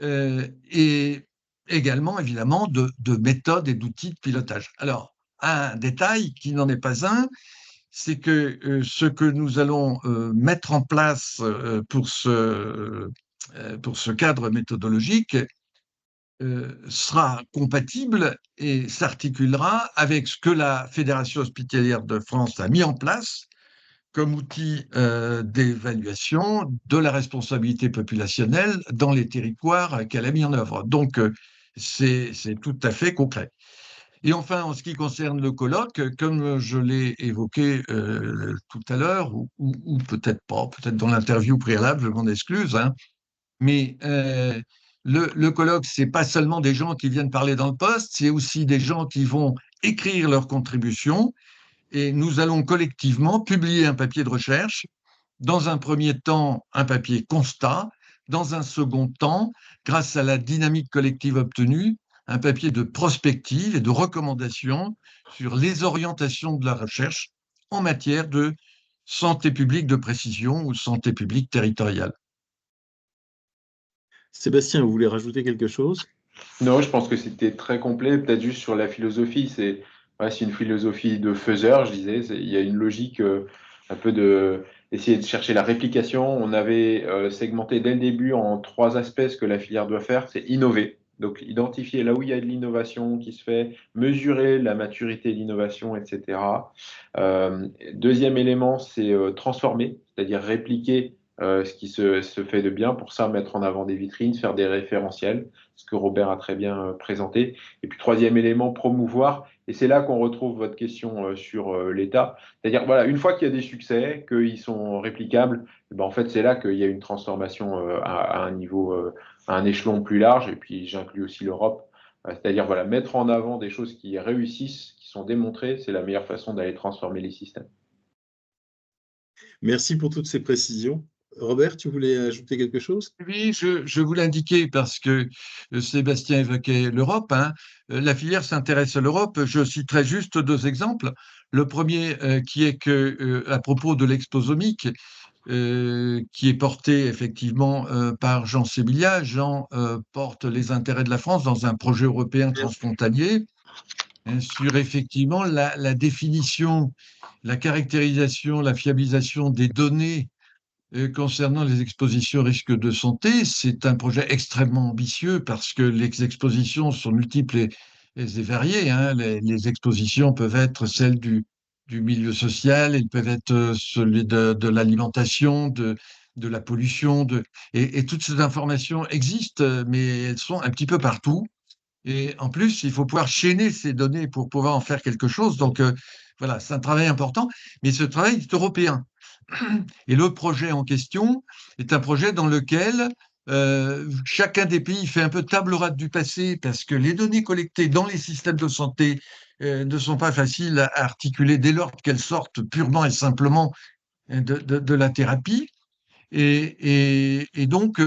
et également évidemment de méthodes et d'outils de pilotage. Alors, un détail qui n'en est pas un, c'est que ce que nous allons mettre en place pour ce cadre méthodologique sera compatible et s'articulera avec ce que la Fédération hospitalière de France a mis en place comme outil d'évaluation de la responsabilité populationnelle dans les territoires qu'elle a mis en œuvre. Donc, c'est tout à fait concret. Et enfin, en ce qui concerne le colloque, comme je l'ai évoqué tout à l'heure, ou peut-être pas, peut-être dans l'interview préalable, je m'en excuse, hein, mais le colloque, c'est pas seulement des gens qui viennent parler dans le poste, c'est aussi des gens qui vont écrire leurs contributions, et nous allons collectivement publier un papier de recherche, dans un premier temps un papier constat, dans un second temps, grâce à la dynamique collective obtenue, un papier de prospective et de recommandation sur les orientations de la recherche en matière de santé publique de précision ou santé publique territoriale. Sébastien, vous voulez rajouter quelque chose? Non, je pense que c'était très complet. Peut-être juste sur la philosophie, c'est une philosophie de faiseur, je disais. Il y a une logique un peu d'essayer de chercher la réplication. On avait segmenté dès le début en 3 aspects ce que la filière doit faire. C'est innover. Donc, identifier là où il y a de l'innovation qui se fait, mesurer la maturité de l'innovation, etc. Deuxième élément, c'est transformer, c'est-à-dire répliquer ce qui se fait de bien. Pour ça, mettre en avant des vitrines, faire des référentiels, ce que Robert a très bien présenté. Et puis, troisième élément, promouvoir. Et c'est là qu'on retrouve votre question sur l'État. C'est-à-dire, voilà, une fois qu'il y a des succès, qu'ils sont réplicables, ben, en fait, c'est là qu'il y a une transformation à un niveau, à un échelon plus large. Et puis, j'inclus aussi l'Europe. C'est-à-dire, voilà, mettre en avant des choses qui réussissent, qui sont démontrées, c'est la meilleure façon d'aller transformer les systèmes. Merci pour toutes ces précisions. Robert, tu voulais ajouter quelque chose? Oui, je vous l'indiquais parce que Sébastien évoquait l'Europe, hein. La filière s'intéresse à l'Europe. Je citerai juste 2 exemples. Le premier, qui est que, à propos de l'exposomique, qui est porté effectivement par Jean Sébillia. Jean porte les intérêts de la France dans un projet européen transfrontalier sur effectivement la définition, la caractérisation, la fiabilisation des données concernant les expositions risques de santé. C'est un projet extrêmement ambitieux parce que les expositions sont multiples et variées, hein. Les expositions peuvent être celles du milieu social, elles peuvent être celui de l'alimentation, de la pollution, et toutes ces informations existent, mais elles sont un petit peu partout. Et en plus, il faut pouvoir chaîner ces données pour pouvoir en faire quelque chose. Donc, voilà, c'est un travail important, mais ce travail est européen. Et le projet en question est un projet dans lequel chacun des pays fait un peu table rase du passé parce que les données collectées dans les systèmes de santé ne sont pas faciles à articuler dès lors qu'elles sortent purement et simplement de la thérapie. Et donc,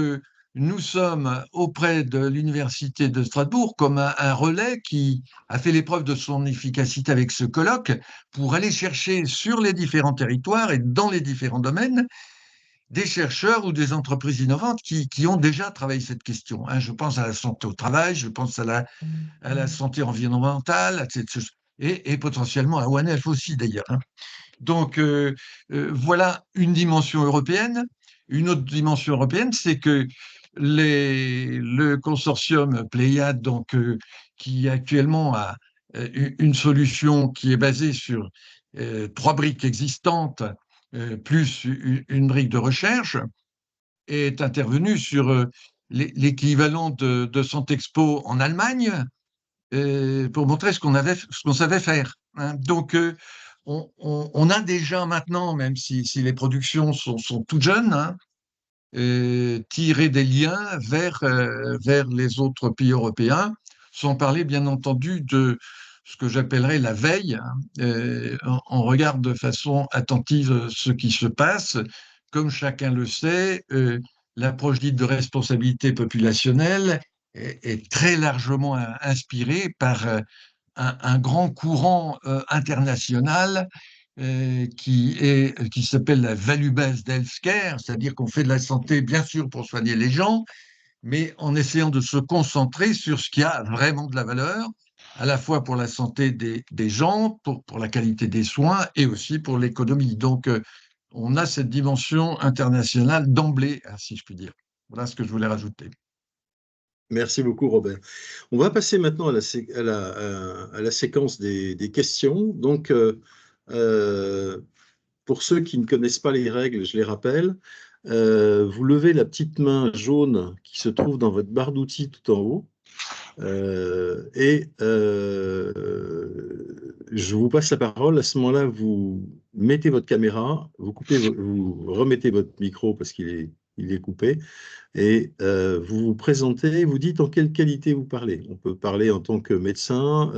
nous sommes auprès de l'Université de Strasbourg comme un relais qui a fait l'épreuve de son efficacité avec ce colloque pour aller chercher sur les différents territoires et dans les différents domaines des chercheurs ou des entreprises innovantes qui ont déjà travaillé cette question. Je pense à la santé au travail, je pense à la santé environnementale, et potentiellement à One Health aussi d'ailleurs. Donc, voilà une dimension européenne. Une autre dimension européenne, c'est que le consortium Pléiade, donc, qui actuellement a une solution qui est basée sur 3 briques existantes, plus une brique de recherche, est intervenu sur l'équivalent de Santexpo en Allemagne, pour montrer ce qu'on savait faire. Donc, on a déjà maintenant, même si les productions sont toutes jeunes, tiré des liens vers les autres pays européens, sans parler bien entendu de ce que j'appellerais la veille. On regarde de façon attentive ce qui se passe. Comme chacun le sait, l'approche dite de responsabilité populationnelle est très largement inspirée par un grand courant international qui s'appelle la value-based healthcare, c'est-à-dire qu'on fait de la santé, bien sûr, pour soigner les gens, mais en essayant de se concentrer sur ce qui a vraiment de la valeur, à la fois pour la santé des gens, pour la qualité des soins et aussi pour l'économie. Donc, on a cette dimension internationale d'emblée, si je puis dire. Voilà ce que je voulais rajouter. Merci beaucoup, Robert. On va passer maintenant à la séquence des questions. Donc, pour ceux qui ne connaissent pas les règles, je les rappelle. Vous levez la petite main jaune qui se trouve dans votre barre d'outils tout en haut. Je vous passe la parole. À ce moment-là, vous mettez votre caméra, vous remettez votre micro parce il est coupé, et vous vous présentez, vous dites en quelle qualité vous parlez. On peut parler en tant que médecin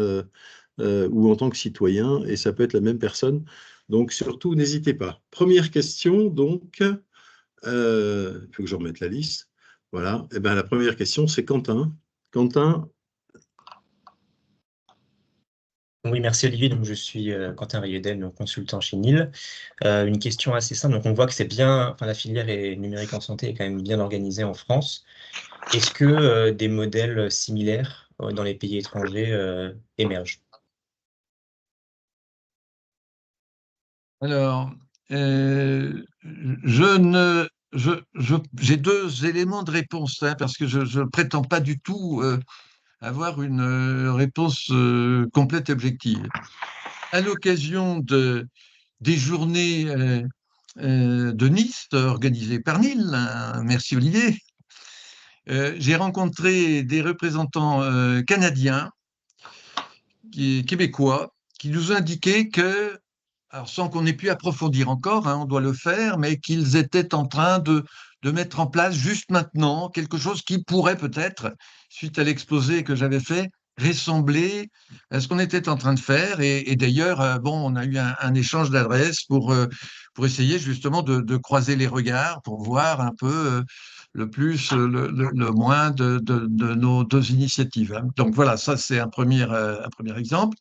ou en tant que citoyen, et ça peut être la même personne. Donc surtout, n'hésitez pas. Première question, donc, il faut que je remette la liste. Voilà. Et ben, la première question, c'est Quentin. Quentin. Oui, merci Olivier. Donc, je suis Quentin Riedel, donc consultant chez NIL. Une question assez simple. Donc, on voit que c'est bien, enfin, la filière numérique en santé est quand même bien organisée en France. Est-ce que des modèles similaires dans les pays étrangers émergent? Alors, j'ai 2 éléments de réponse, parce que je ne prétends pas du tout avoir une réponse complète et objective. À l'occasion des journées de Nice organisées par NIL, merci Olivier, j'ai rencontré des représentants canadiens, québécois, qui nous indiquaient que, alors sans qu'on ait pu approfondir encore, on doit le faire, mais qu'ils étaient en train de mettre en place juste maintenant quelque chose qui pourrait peut-être, suite à l'exposé que j'avais fait, ressembler à ce qu'on était en train de faire. Et d'ailleurs, bon, on a eu un échange d'adresses pour essayer justement de croiser les regards, pour voir un peu le plus, le moins de nos 2 initiatives. Donc voilà, ça c'est un premier exemple.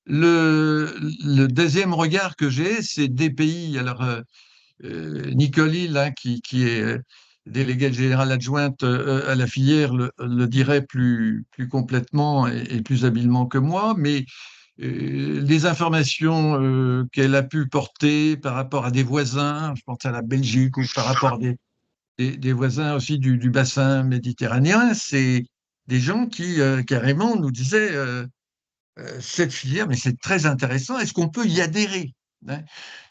Le deuxième regard que j'ai, c'est des pays. Alors, Nicole Hill, qui est déléguée générale adjointe à la filière, le dirait plus complètement et plus habilement que moi, mais les informations qu'elle a pu porter par rapport à des voisins, je pense à la Belgique, ou par rapport à des voisins aussi du bassin méditerranéen, c'est des gens qui carrément nous disaient cette filière, mais c'est très intéressant, est-ce qu'on peut y adhérer? hein.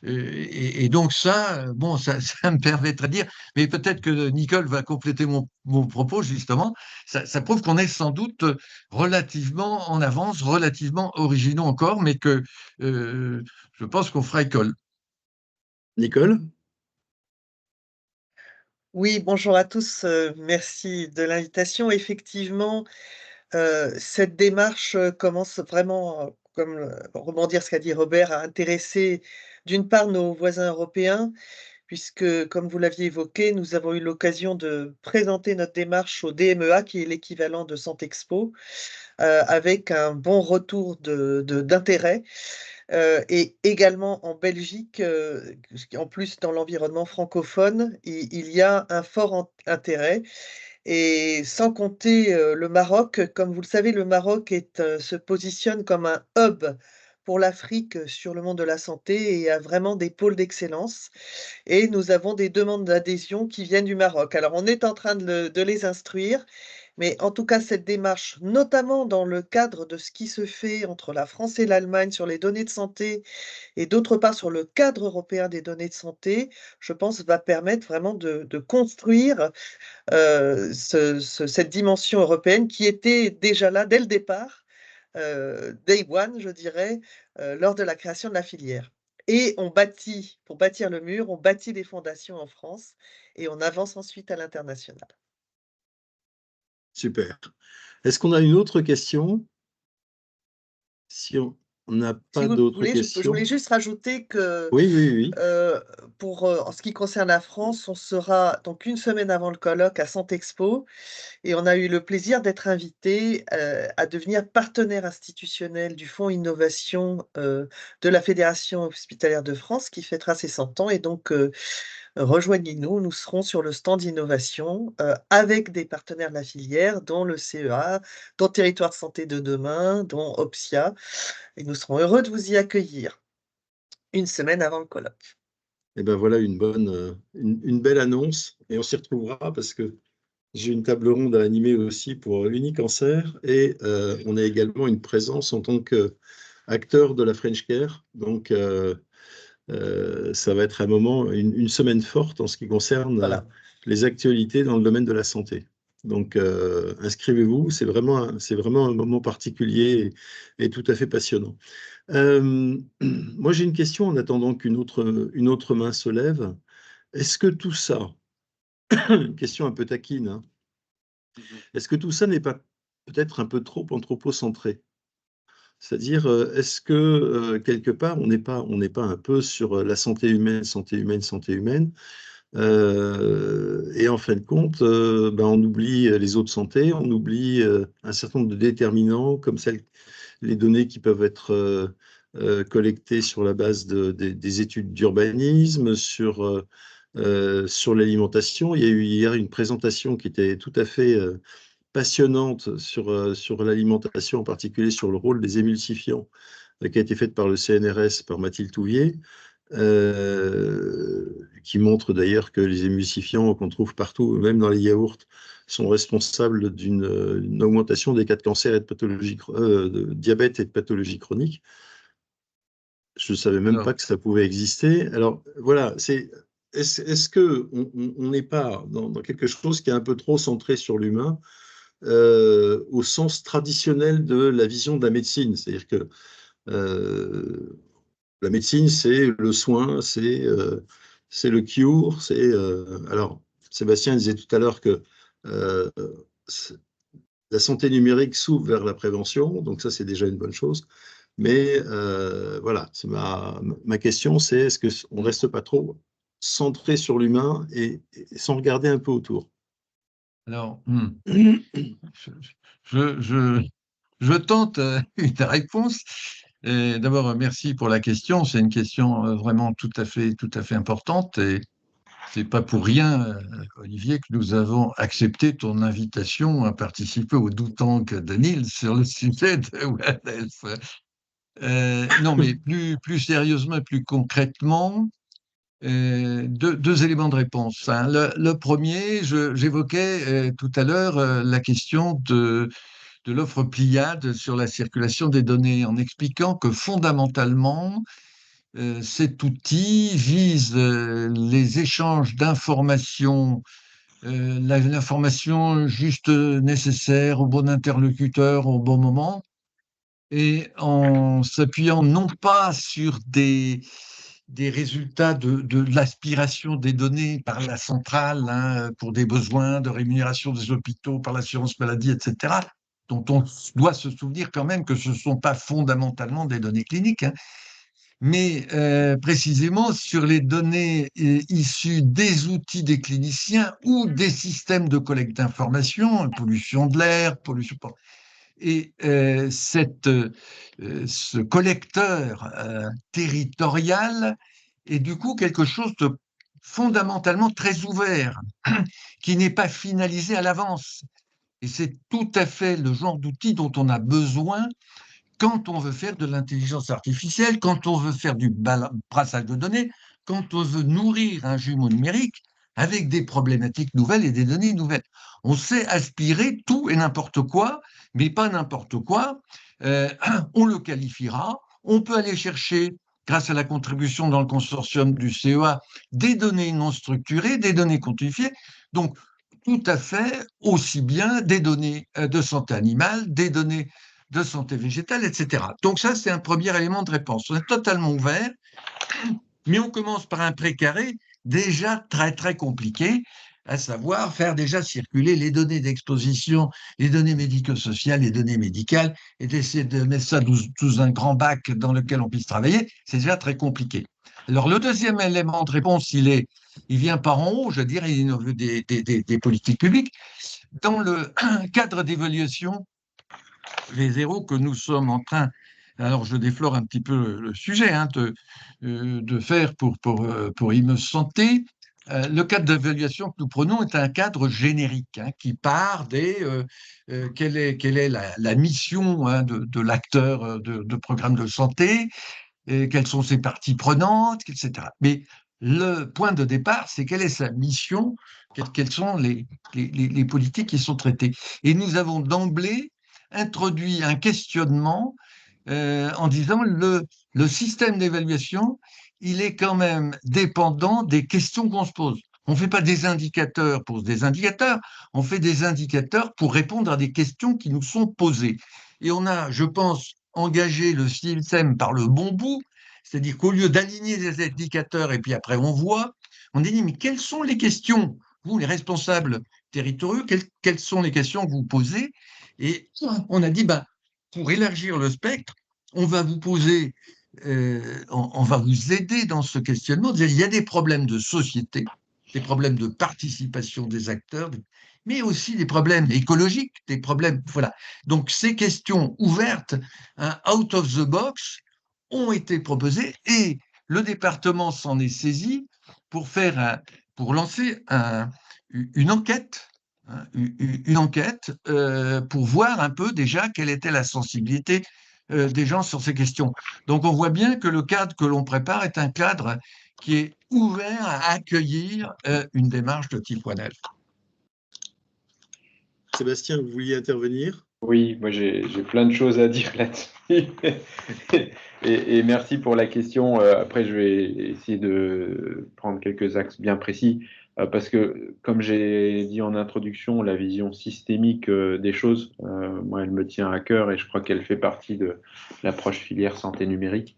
Et donc ça, bon, ça me permettrait de dire, mais peut-être que Nicole va compléter mon propos justement, ça prouve qu'on est sans doute relativement en avance, relativement originaux encore, mais que je pense qu'on fera école. Nicole? Oui, bonjour à tous, merci de l'invitation. Effectivement, cette démarche, commence vraiment, comme rebondir ce qu'a dit Robert, à intéresser d'une part nos voisins européens, puisque comme vous l'aviez évoqué, nous avons eu l'occasion de présenter notre démarche au DMEA, qui est l'équivalent de Sant'Expo, avec un bon retour d'intérêt. Et également en Belgique, en plus dans l'environnement francophone, il y a un fort intérêt et sans compter, le Maroc. Comme vous le savez, le Maroc se positionne comme un hub pour l'Afrique, sur le monde de la santé et a vraiment des pôles d'excellence et nous avons des demandes d'adhésion qui viennent du Maroc. Alors on est en train de les instruire, mais en tout cas cette démarche, notamment dans le cadre de ce qui se fait entre la France et l'Allemagne sur les données de santé et d'autre part sur le cadre européen des données de santé, je pense va permettre vraiment de construire, cette dimension européenne qui était déjà là dès le départ, day one je dirais, lors de la création de la filière. Et on bâtit pour bâtir le mur, on bâtit des fondations en France et on avance ensuite à l'international. Super. Est-ce qu'on a une autre question? Si on n'a Si pas vous d'autres voulez, je questions. voulais juste rajouter que, Oui, oui, oui. en ce qui concerne la France, on sera donc une semaine avant le colloque à Sant'Expo et on a eu le plaisir d'être invité, à devenir partenaire institutionnel du fonds innovation, de la Fédération hospitalière de France qui fêtera ses 100 ans et donc, rejoignez-nous, nous serons sur le stand innovation, avec des partenaires de la filière, dont le CEA, dont Territoire de santé de demain, dont Opsia et nous serons heureux de vous y accueillir, une semaine avant le colloque. Et ben voilà une belle annonce. Et on s'y retrouvera parce que j'ai une table ronde à animer aussi pour l'Unicancer et on a également une présence en tant qu'acteur de la French Care. Donc, ça va être un moment, une semaine forte en ce qui concerne Voilà. les actualités dans le domaine de la santé. Donc, inscrivez-vous, c'est vraiment un moment particulier et tout à fait passionnant. Moi, j'ai une question en attendant une autre main se lève. Est-ce que tout ça, une question un peu taquine, hein, est-ce que tout ça n'est pas peut-être un peu trop anthropocentré? C'est-à-dire, est-ce que quelque part, on n'est pas un peu sur la santé humaine, santé humaine, santé humaine, et en fin de compte, ben, on oublie les autres santé, on oublie un certain nombre de déterminants comme les données qui peuvent être collectées sur la base des études d'urbanisme, sur l'alimentation. Il y a eu hier une présentation qui était tout à fait passionnante sur l'alimentation, en particulier sur le rôle des émulsifiants, qui a été faite par le CNRS, par Mathilde Touvier, qui montre d'ailleurs que les émulsifiants qu'on trouve partout, même dans les yaourts, sont responsables d'une augmentation des cas de cancer et de pathologie, de diabète et de pathologie chronique. Je ne savais même pas que ça pouvait exister. Alors voilà, est-ce qu'on n'est pas dans quelque chose qui est un peu trop centré sur l'humain, au sens traditionnel de la vision de la médecine? C'est-à-dire que la médecine, c'est le soin, c'est le cure. Alors, Sébastien disait tout à l'heure que euh, la santé numérique s'ouvre vers la prévention, donc ça, c'est déjà une bonne chose. Mais voilà, c'est ma question, c'est est-ce qu'on ne reste pas trop centré sur l'humain et sans regarder un peu autour? Alors, je tente une réponse. D'abord, merci pour la question. C'est une question vraiment tout à fait importante. Et c'est pas pour rien, Olivier, que nous avons accepté ton invitation à participer au Doutank de Nils sur le sujet de One Health. Non, mais plus sérieusement et plus concrètement, deux éléments de réponse, hein. Le premier, j'évoquais tout à l'heure la question de l'offre Pléiades sur la circulation des données, en expliquant que fondamentalement, cet outil vise les échanges d'informations, l'information juste nécessaire au bon interlocuteur au bon moment, et en s'appuyant non pas sur des résultats de l'aspiration des données par la centrale, hein, pour des besoins de rémunération des hôpitaux par l'assurance maladie, etc., dont on doit se souvenir quand même que ce ne sont pas fondamentalement des données cliniques, hein, mais précisément sur les données issues des outils des cliniciens ou des systèmes de collecte d'informations, pollution de l'air, pollution... Et ce collecteur territorial est du coup quelque chose de fondamentalement très ouvert, qui n'est pas finalisé à l'avance. Et c'est tout à fait le genre d'outil dont on a besoin quand on veut faire de l'intelligence artificielle, quand on veut faire du brassage de données, quand on veut nourrir un jumeau numérique avec des problématiques nouvelles et des données nouvelles. On sait aspirer tout et n'importe quoi, mais pas n'importe quoi. On le qualifiera. On peut aller chercher, grâce à la contribution dans le consortium du CEA, des données non structurées, des données quantifiées. Donc, tout à fait, aussi bien des données de santé animale, des données de santé végétale, etc. Donc ça, c'est un premier élément de réponse. On est totalement ouvert, mais on commence par un précaré déjà très, très compliqué, à savoir faire déjà circuler les données d'exposition, les données médico-sociales, les données médicales, et d'essayer de mettre ça sous un grand bac dans lequel on puisse travailler, c'est déjà très compliqué. Alors, le deuxième élément de réponse, il vient par en haut, je dirais, il vient des politiques publiques. Dans le cadre d'évaluation V0 que nous sommes en train, alors je déflore un petit peu le sujet, hein, de faire pour IME Santé, le cadre d'évaluation que nous prenons est un cadre générique, hein, qui part quelle est la mission, hein, de l'acteur de programme de santé, et quelles sont ses parties prenantes, etc. Mais le point de départ, c'est quelle est sa mission, quelles sont les politiques qui sont traitées. Et nous avons d'emblée introduit un questionnement en disant le système d'évaluation, il est quand même dépendant des questions qu'on se pose. On ne fait pas des indicateurs pour des indicateurs, on fait des indicateurs pour répondre à des questions qui nous sont posées. Et on a, je pense, engagé le système par le bon bout, c'est-à-dire qu'au lieu d'aligner des indicateurs et puis après on voit, on dit mais quelles sont les questions, vous les responsables territoriaux, quelles sont les questions que vous posez? Et on a dit, pour élargir le spectre, on va vous poser, on va vous aider dans ce questionnement. Il y a des problèmes de société, des problèmes de participation des acteurs, mais aussi des problèmes écologiques, des problèmes. Voilà. Donc, ces questions ouvertes, hein, out of the box, ont été proposées et le département s'en est saisi pour lancer une enquête. Une enquête pour voir un peu déjà quelle était la sensibilité des gens sur ces questions. Donc on voit bien que le cadre que l'on prépare est un cadre qui est ouvert à accueillir une démarche de type One Health. Sébastien, vous vouliez intervenir? Oui, moi j'ai plein de choses à dire là-dessus. et merci pour la question. Après, je vais essayer de prendre quelques axes bien précis. Parce que, comme j'ai dit en introduction, la vision systémique des choses, moi, elle me tient à cœur et je crois qu'elle fait partie de l'approche filière santé numérique.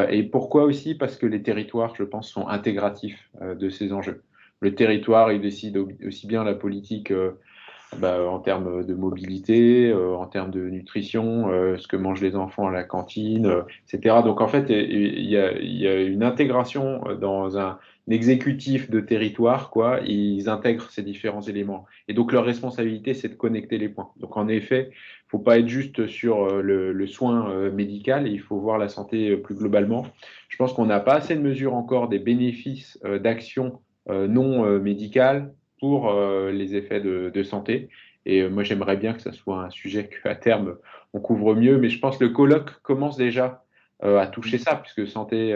Et pourquoi aussi? Parce que les territoires, je pense, sont intégratifs de ces enjeux. Le territoire, il décide aussi bien la politique en termes de mobilité, en termes de nutrition, ce que mangent les enfants à la cantine, etc. Donc en fait, il y a une intégration dans un exécutif de territoire, quoi. Ils intègrent ces différents éléments. Et donc leur responsabilité, c'est de connecter les points. Donc en effet, il ne faut pas être juste sur le soin médical, il faut voir la santé plus globalement. Je pense qu'on n'a pas assez de mesures encore des bénéfices d'actions non médicales pour les effets de santé. Et moi, j'aimerais bien que ça soit un sujet qu'à terme, on couvre mieux. Mais je pense que le colloque commence déjà à toucher ça, puisque santé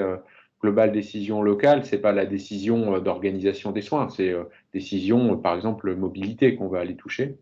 globale, décision locale, ce n'est pas la décision d'organisation des soins, c'est décision, par exemple, mobilité qu'on va aller toucher.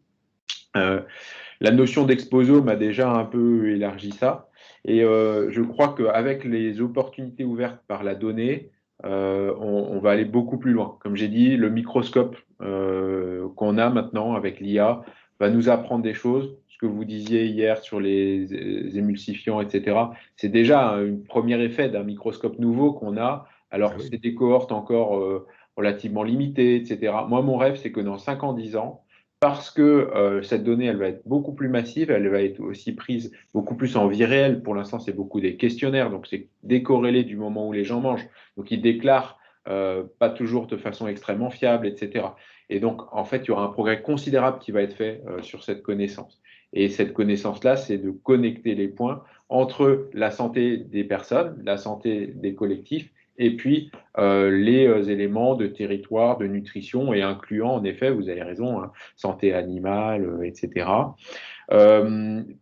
La notion d'exposome a déjà un peu élargi ça. Et je crois qu'avec les opportunités ouvertes par la donnée, on va aller beaucoup plus loin. Comme j'ai dit, le microscope qu'on a maintenant avec l'IA va nous apprendre des choses. Ce que vous disiez hier sur les émulsifiants, etc., c'est déjà un premier effet d'un microscope nouveau qu'on a. Alors, Ah oui. c'est des cohortes encore relativement limitées, etc. Moi, mon rêve, c'est que dans 5 ans, 10 ans, parce que cette donnée, elle va être beaucoup plus massive, elle va être aussi prise beaucoup plus en vie réelle. Pour l'instant, c'est beaucoup des questionnaires, donc c'est décorrélé du moment où les gens mangent. Donc, ils déclarent pas toujours de façon extrêmement fiable, etc. Et donc, en fait, il y aura un progrès considérable qui va être fait sur cette connaissance. Et cette connaissance-là, c'est de connecter les points entre la santé des personnes, la santé des collectifs, et puis les éléments de territoire, de nutrition, et incluant, en effet, vous avez raison, hein, santé animale, etc.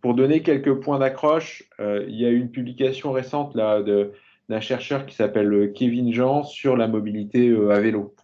Pour donner quelques points d'accroche, il y a eu une publication récente là, d'un chercheur qui s'appelle Kevin Jean sur la mobilité à vélo.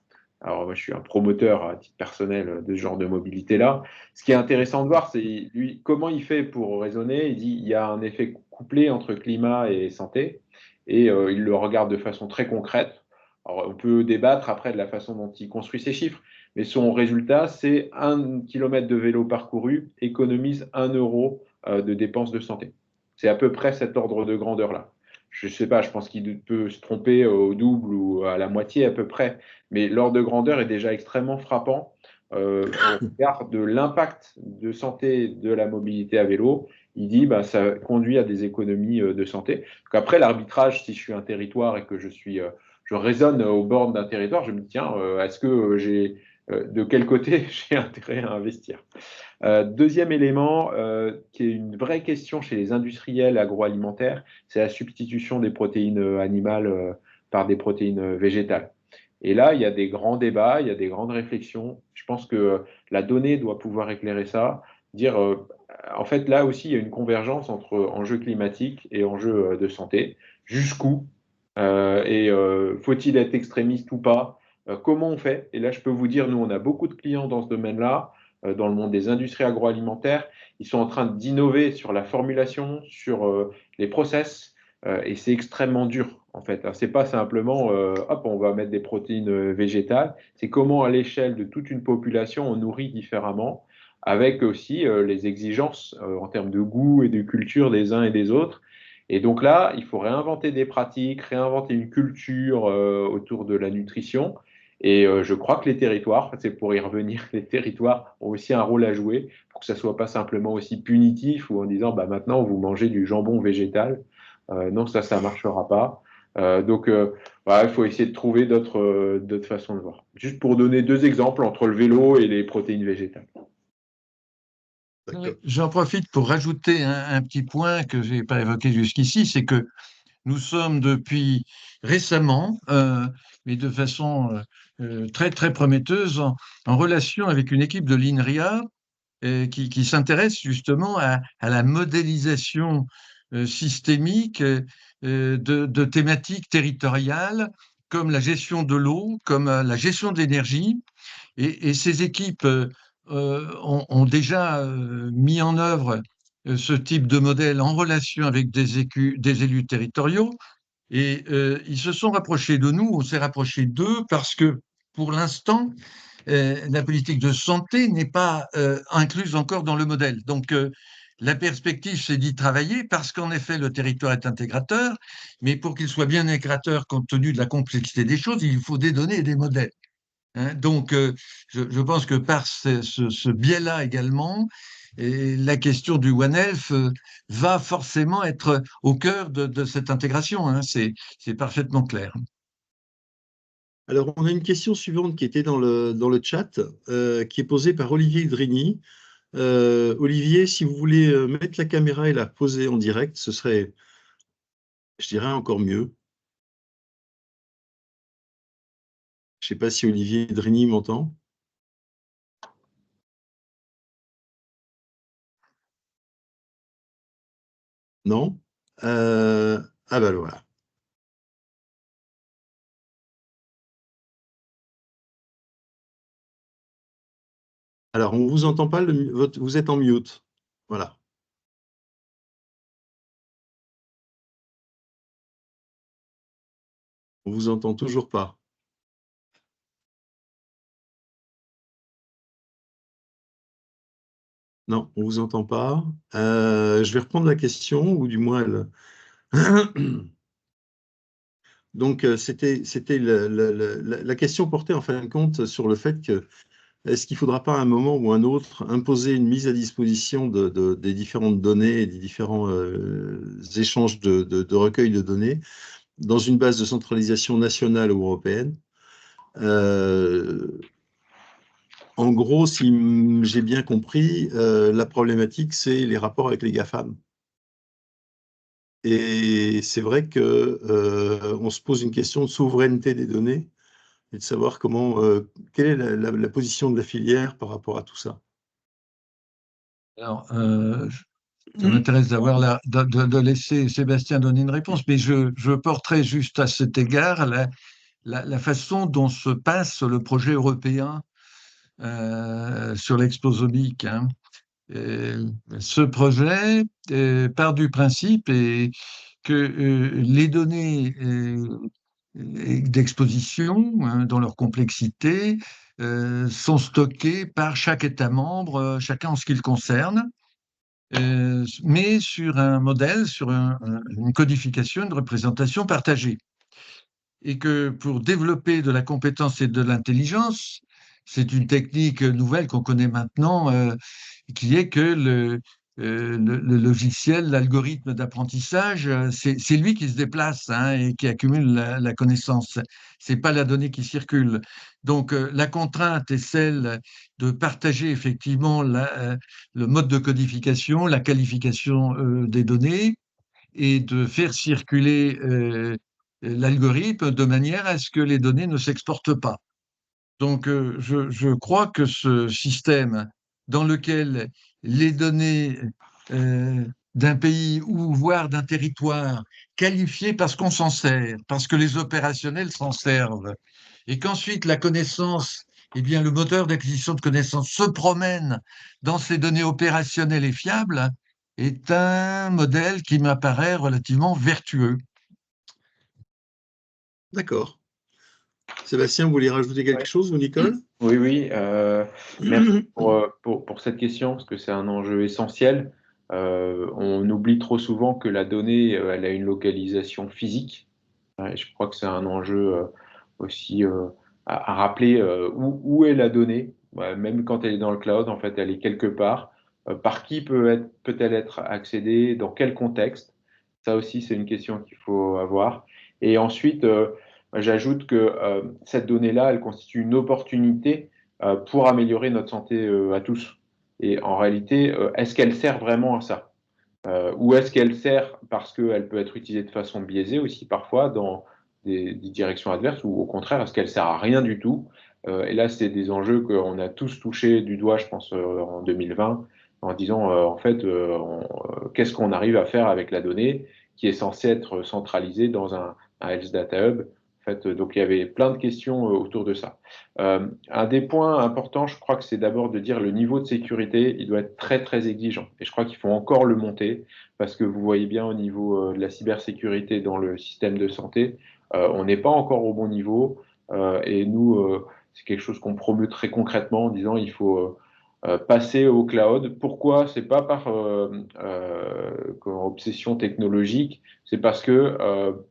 Alors, moi, je suis un promoteur à titre personnel de ce genre de mobilité-là. Ce qui est intéressant de voir, c'est lui, comment il fait pour raisonner. Il dit qu'il y a un effet couplé entre climat et santé, et il le regarde de façon très concrète. Alors, on peut débattre après de la façon dont il construit ses chiffres, mais son résultat, c'est 1 kilomètre de vélo parcouru économise 1 € de dépenses de santé. C'est à peu près cet ordre de grandeur-là. Je ne sais pas, je pense qu'il peut se tromper au double ou à la moitié à peu près, mais l'ordre de grandeur est déjà extrêmement frappant au regard de l'impact de santé de la mobilité à vélo. Il dit bah, ça conduit à des économies de santé. Donc après, l'arbitrage, si je suis un territoire et que je raisonne au bord d'un territoire, je me dis tiens, est-ce que de quel côté j'ai intérêt à investir? Deuxième élément, qui est une vraie question chez les industriels agroalimentaires, c'est la substitution des protéines animales par des protéines végétales. Et là, il y a des grands débats, il y a des grandes réflexions. Je pense que la donnée doit pouvoir éclairer ça. Dire, en fait, là aussi, il y a une convergence entre enjeux climatiques et enjeux de santé. Jusqu'où et faut-il être extrémiste ou pas? Comment on fait? Et là, je peux vous dire, nous, on a beaucoup de clients dans ce domaine-là, dans le monde des industries agroalimentaires. Ils sont en train d'innover sur la formulation, sur les process, et c'est extrêmement dur, en fait. C'est pas simplement, hop, on va mettre des protéines végétales. C'est comment, à l'échelle de toute une population, on nourrit différemment, avec aussi les exigences en termes de goût et de culture des uns et des autres. Et donc là, il faut réinventer des pratiques, réinventer une culture autour de la nutrition. Et je crois que les territoires, c'est pour y revenir, les territoires ont aussi un rôle à jouer pour que ça ne soit pas simplement aussi punitif ou en disant bah, maintenant vous mangez du jambon végétal. Non, ça ne marchera pas. Donc, voilà, il faut essayer de trouver d'autres façons de voir. Juste pour donner 2 exemples entre le vélo et les protéines végétales. J'en profite pour rajouter un petit point que je n'ai pas évoqué jusqu'ici, c'est que nous sommes depuis récemment, mais de façon très très prometteuse, en relation avec une équipe de l'INRIA qui s'intéresse justement à la modélisation systémique de thématiques territoriales comme la gestion de l'eau, comme la gestion de l'énergie. Et ces équipes ont déjà mis en œuvre ce type de modèle en relation avec des élus territoriaux. Et ils se sont rapprochés de nous, on s'est rapprochés d'eux parce que pour l'instant, la politique de santé n'est pas incluse encore dans le modèle. Donc, la perspective, c'est d'y travailler parce qu'en effet, le territoire est intégrateur, mais pour qu'il soit bien intégrateur compte tenu de la complexité des choses, il faut des données et des modèles. Hein. Donc, je pense que par ce biais-là également, et la question du One Health va forcément être au cœur de cette intégration. Hein. C'est parfaitement clair. Alors, on a une question suivante qui était dans le chat, qui est posée par Olivier Drigny. Olivier, si vous voulez mettre la caméra et la poser en direct, ce serait, je dirais, encore mieux. Je ne sais pas si Olivier Drigny m'entend. Non? Ah ben voilà. Alors, on ne vous entend pas, vous êtes en mute. Voilà. On vous entend toujours pas. Non, on vous entend pas. Je vais reprendre la question, ou du moins Donc, c'était la question portait en fin de compte sur le fait que est-ce qu'il ne faudra pas à un moment ou un autre imposer une mise à disposition des différentes données et des différents échanges de recueil de données dans une base de centralisation nationale ou européenne? En gros, si j'ai bien compris, la problématique, c'est les rapports avec les GAFAM. Et c'est vrai que on se pose une question de souveraineté des données et de savoir quelle est la position de la filière par rapport à tout ça. Alors, ça m'intéresse de laisser Sébastien donner une réponse, mais je porterai juste à cet égard la façon dont se passe le projet européen sur l'explosomique. Hein. Ce projet part du principe que les données d'exposition, hein, dans leur complexité, sont stockées par chaque État membre, chacun en ce qui le concerne, mais sur un modèle, sur une codification, une représentation partagée. Et que pour développer de la compétence et de l'intelligence, c'est une technique nouvelle qu'on connaît maintenant, qui est que le logiciel, l'algorithme d'apprentissage, c'est lui qui se déplace, hein, et qui accumule la connaissance. C'est pas la donnée qui circule. Donc la contrainte est celle de partager effectivement le mode de codification, la qualification des données, et de faire circuler l'algorithme de manière à ce que les données ne s'exportent pas. Donc, je crois que ce système dans lequel les données d'un pays ou voire d'un territoire qualifiées parce qu'on s'en sert, parce que les opérationnels s'en servent, et qu'ensuite la connaissance, eh bien, le moteur d'acquisition de connaissances se promène dans ces données opérationnelles et fiables, est un modèle qui m'apparaît relativement vertueux. D'accord. Sébastien, vous voulez rajouter quelque chose, ou Nicole? Oui, oui. Merci pour cette question, parce que c'est un enjeu essentiel. On oublie trop souvent que la donnée, elle a une localisation physique. Et je crois que c'est un enjeu aussi à rappeler où est la donnée. Même quand elle est dans le cloud, en fait, elle est quelque part. Par qui peut-elle être accédée? Dans quel contexte? Ça aussi, c'est une question qu'il faut avoir. Et ensuite, j'ajoute que cette donnée-là, elle constitue une opportunité pour améliorer notre santé à tous. Et en réalité, est-ce qu'elle sert vraiment à ça? Ou est-ce qu'elle sert parce qu'elle peut être utilisée de façon biaisée aussi parfois dans des directions adverses, ou au contraire, est-ce qu'elle sert à rien du tout? Et là, c'est des enjeux qu'on a tous touchés du doigt, je pense, en 2020, en disant, en fait, qu'est-ce qu'on arrive à faire avec la donnée qui est censée être centralisée dans un Health Data Hub? En fait, donc, il y avait plein de questions autour de ça. Un des points importants, je crois que c'est d'abord de dire le niveau de sécurité, il doit être très, très exigeant. Et je crois qu'il faut encore le monter, parce que vous voyez bien au niveau de la cybersécurité dans le système de santé, on n'est pas encore au bon niveau. Et nous, c'est quelque chose qu'on promeut très concrètement en disant il faut passer au cloud. Pourquoi? C'est pas par obsession technologique, c'est parce que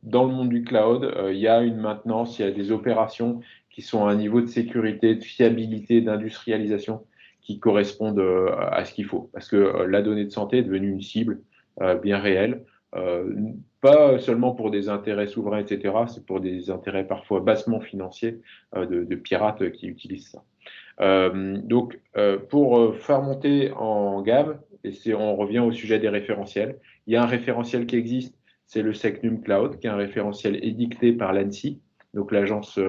dans le monde du cloud, il y a une maintenance, il y a des opérations qui sont à un niveau de sécurité, de fiabilité, d'industrialisation qui correspondent à ce qu'il faut. Parce que la donnée de santé est devenue une cible bien réelle, pas seulement pour des intérêts souverains, etc., c'est pour des intérêts parfois bassement financiers de pirates qui utilisent ça. Donc, pour faire monter en gamme, et on revient au sujet des référentiels, il y a un référentiel qui existe, c'est le SecNum Cloud, qui est un référentiel édicté par l'ANSSI, donc l'Agence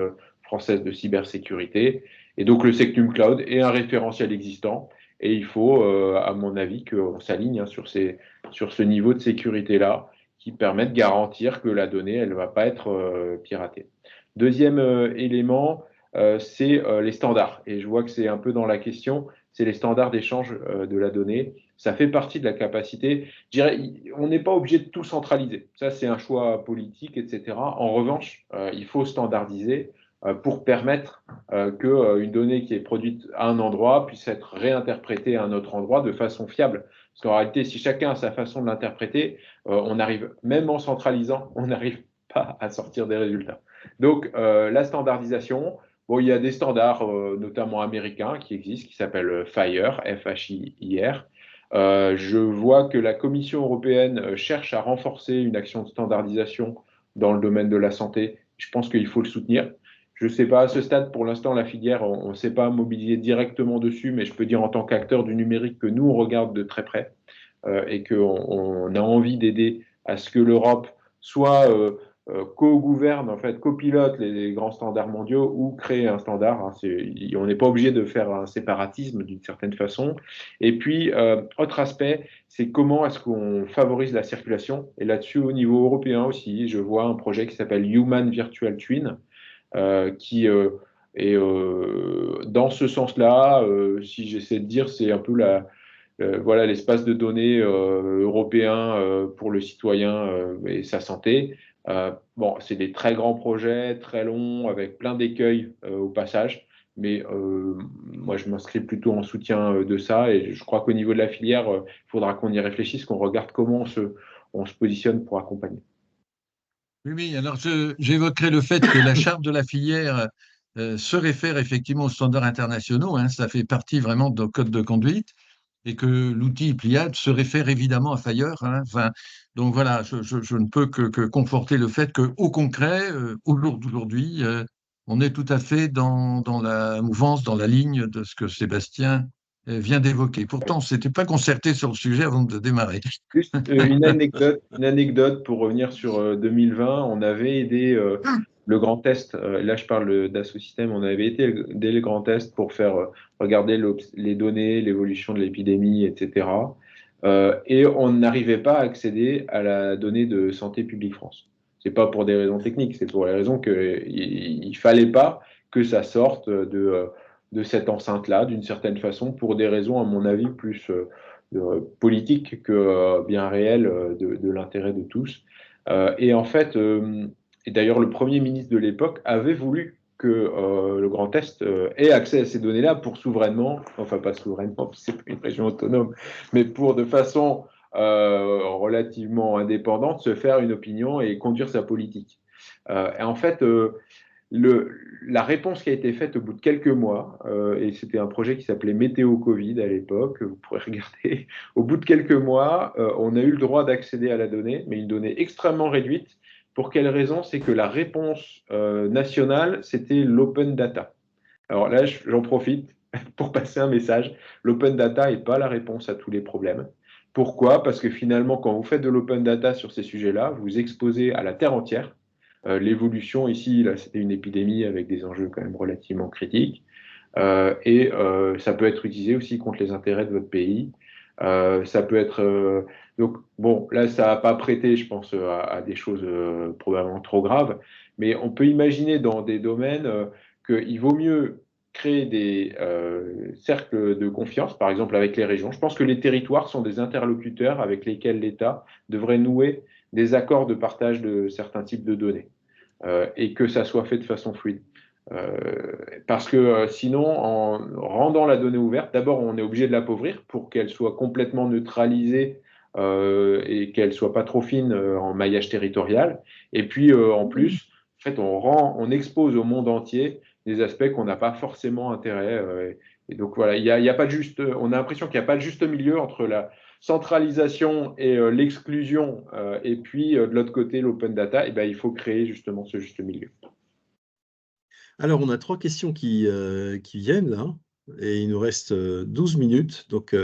française de cybersécurité. Et donc, le SecNum Cloud est un référentiel existant, et il faut, à mon avis, qu'on s'aligne sur ce niveau de sécurité-là, qui permet de garantir que la donnée, elle ne va pas être piratée. Deuxième élément, c'est les standards. Et je vois que c'est un peu dans la question, c'est les standards d'échange de la donnée. Ça fait partie de la capacité. Je dirais, on n'est pas obligé de tout centraliser. Ça, c'est un choix politique, etc. En revanche, il faut standardiser pour permettre qu'une donnée qui est produite à un endroit puisse être réinterprétée à un autre endroit de façon fiable. Parce qu'en réalité, si chacun a sa façon de l'interpréter, on arrive, même en centralisant, on n'arrive pas à sortir des résultats. Donc, la standardisation, bon, il y a des standards, notamment américains, qui existent, qui s'appellent FHIR, F-H-I-R. Je vois que la Commission européenne cherche à renforcer une action de standardisation dans le domaine de la santé. Je pense qu'il faut le soutenir. Je ne sais pas, à ce stade, pour l'instant, la filière, on ne s'est pas mobilisé directement dessus, mais je peux dire en tant qu'acteur du numérique que nous, on regarde de très près et qu'on a envie d'aider à ce que l'Europe soit co-gouverne, en fait, copilote les grands standards mondiaux ou crée un standard. Hein, on n'est pas obligé de faire un séparatisme d'une certaine façon. Et puis, autre aspect, c'est comment est-ce qu'on favorise la circulation. Et là-dessus, au niveau européen aussi, je vois un projet qui s'appelle Human Virtual Twin, qui est dans ce sens-là. Si j'essaie de dire, c'est un peu voilà, l'espace de données européen pour le citoyen et sa santé. Bon, c'est des très grands projets, très longs, avec plein d'écueils au passage. Mais moi, je m'inscris plutôt en soutien de ça. Et je crois qu'au niveau de la filière, il faudra qu'on y réfléchisse, qu'on regarde comment on se positionne pour accompagner. Oui, oui, alors j'évoquerai le fait que la charte de la filière se réfère effectivement aux standards internationaux, hein, ça fait partie vraiment de nos codes de conduite, et que l'outil Pliad se réfère évidemment à FHIR. Hein, enfin, donc voilà, je ne peux que conforter le fait qu'au concret, au jour d'aujourd'hui, on est tout à fait dans la mouvance, dans la ligne de ce que Sébastien vient d'évoquer. Pourtant, on ne s'était pas concerté sur le sujet avant de démarrer. Juste une anecdote pour revenir sur 2020. On avait aidé le Grand Est. Là, je parle d'Assosystème. On avait aidé le Grand Est pour faire regarder les données, l'évolution de l'épidémie, etc. Et on n'arrivait pas à accéder à la donnée de Santé publique France. C'est pas pour des raisons techniques, c'est pour les raisons qu'il ne fallait pas que ça sorte de cette enceinte-là, d'une certaine façon, pour des raisons, à mon avis, plus politique que bien réel de l'intérêt de tous. Et en fait, et d'ailleurs, le Premier ministre de l'époque avait voulu que le Grand Est ait accès à ces données-là pour souverainement, enfin pas souverainement, c'est pas une région autonome, mais pour de façon relativement indépendante, se faire une opinion et conduire sa politique. Et en fait, la réponse qui a été faite au bout de quelques mois, et c'était un projet qui s'appelait Météo Covid à l'époque, vous pourrez regarder, au bout de quelques mois, on a eu le droit d'accéder à la donnée, mais une donnée extrêmement réduite. Pour quelle raison? C'est que la réponse nationale, c'était l'open data. Alors là, j'en profite pour passer un message. L'open data n'est pas la réponse à tous les problèmes. Pourquoi? Parce que finalement, quand vous faites de l'open data sur ces sujets-là, vous exposez à la terre entière. L'évolution ici, là, c'était une épidémie avec des enjeux quand même relativement critiques. Et ça peut être utilisé aussi contre les intérêts de votre pays. Ça peut être. Donc, bon, là, ça n'a pas prêté, je pense, à des choses probablement trop graves. Mais on peut imaginer dans des domaines qu'il vaut mieux créer des cercles de confiance, par exemple avec les régions. Je pense que les territoires sont des interlocuteurs avec lesquels l'État devrait nouer des accords de partage de certains types de données et que ça soit fait de façon fluide. Parce que sinon, en rendant la donnée ouverte, d'abord, on est obligé de l'appauvrir pour qu'elle soit complètement neutralisée et qu'elle soit pas trop fine en maillage territorial. Et puis, en plus, en fait, on expose au monde entier des aspects qu'on n'a pas forcément intérêt. Et donc, voilà, y a pas de juste, on a l'impression qu'il n'y a pas de juste milieu entre la centralisation et l'exclusion, et puis de l'autre côté, l'open data. Et ben, il faut créer justement ce juste milieu. Alors, on a 3 questions qui viennent là, et il nous reste 12 minutes. Donc,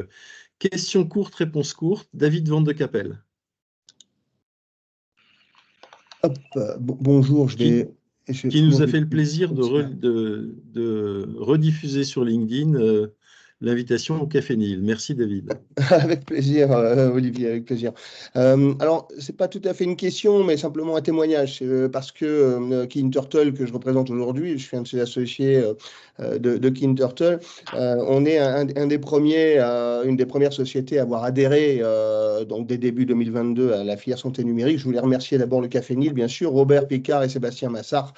question courte, réponse courte. David Van de Capelle. Hop, bonjour, Qui nous a fait le plaisir de rediffuser sur LinkedIn l'invitation au Café Nil. Merci David. Avec plaisir, Olivier, avec plaisir. Alors, c'est pas tout à fait une question, mais simplement un témoignage. Parce que King Turtle, que je représente aujourd'hui, je suis un de ses associés de King Turtle, on est un des premiers, une des premières sociétés à avoir adhéré, donc dès début 2022, à la filière santé numérique. Je voulais remercier d'abord le Café Nil, bien sûr, Robert Picard et Sébastien Massard,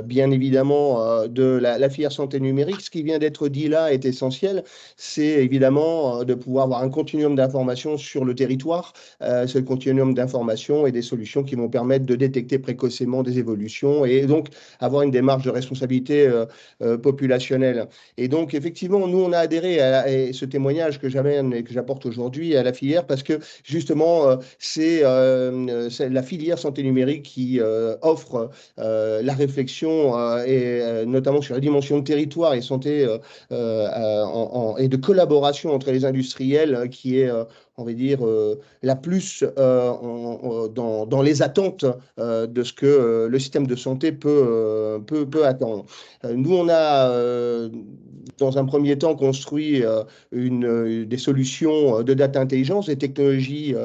bien évidemment, de la filière santé numérique. Ce qui vient d'être dit là est essentiel. C'est évidemment de pouvoir avoir un continuum d'informations sur le territoire, ce continuum d'informations et des solutions qui vont permettre de détecter précocement des évolutions et donc avoir une démarche de responsabilité populationnelle. Et donc, effectivement, nous, on a adhéré à ce témoignage que j'amène et que j'apporte aujourd'hui à la filière parce que, justement, c'est la filière santé numérique qui offre la réflexion et notamment sur la dimension de territoire et santé et de collaboration entre les industriels qui est, on va dire, la plus dans les attentes de ce que le système de santé peut attendre. Nous, on a, dans un premier temps, construit des solutions de data intelligence, des technologies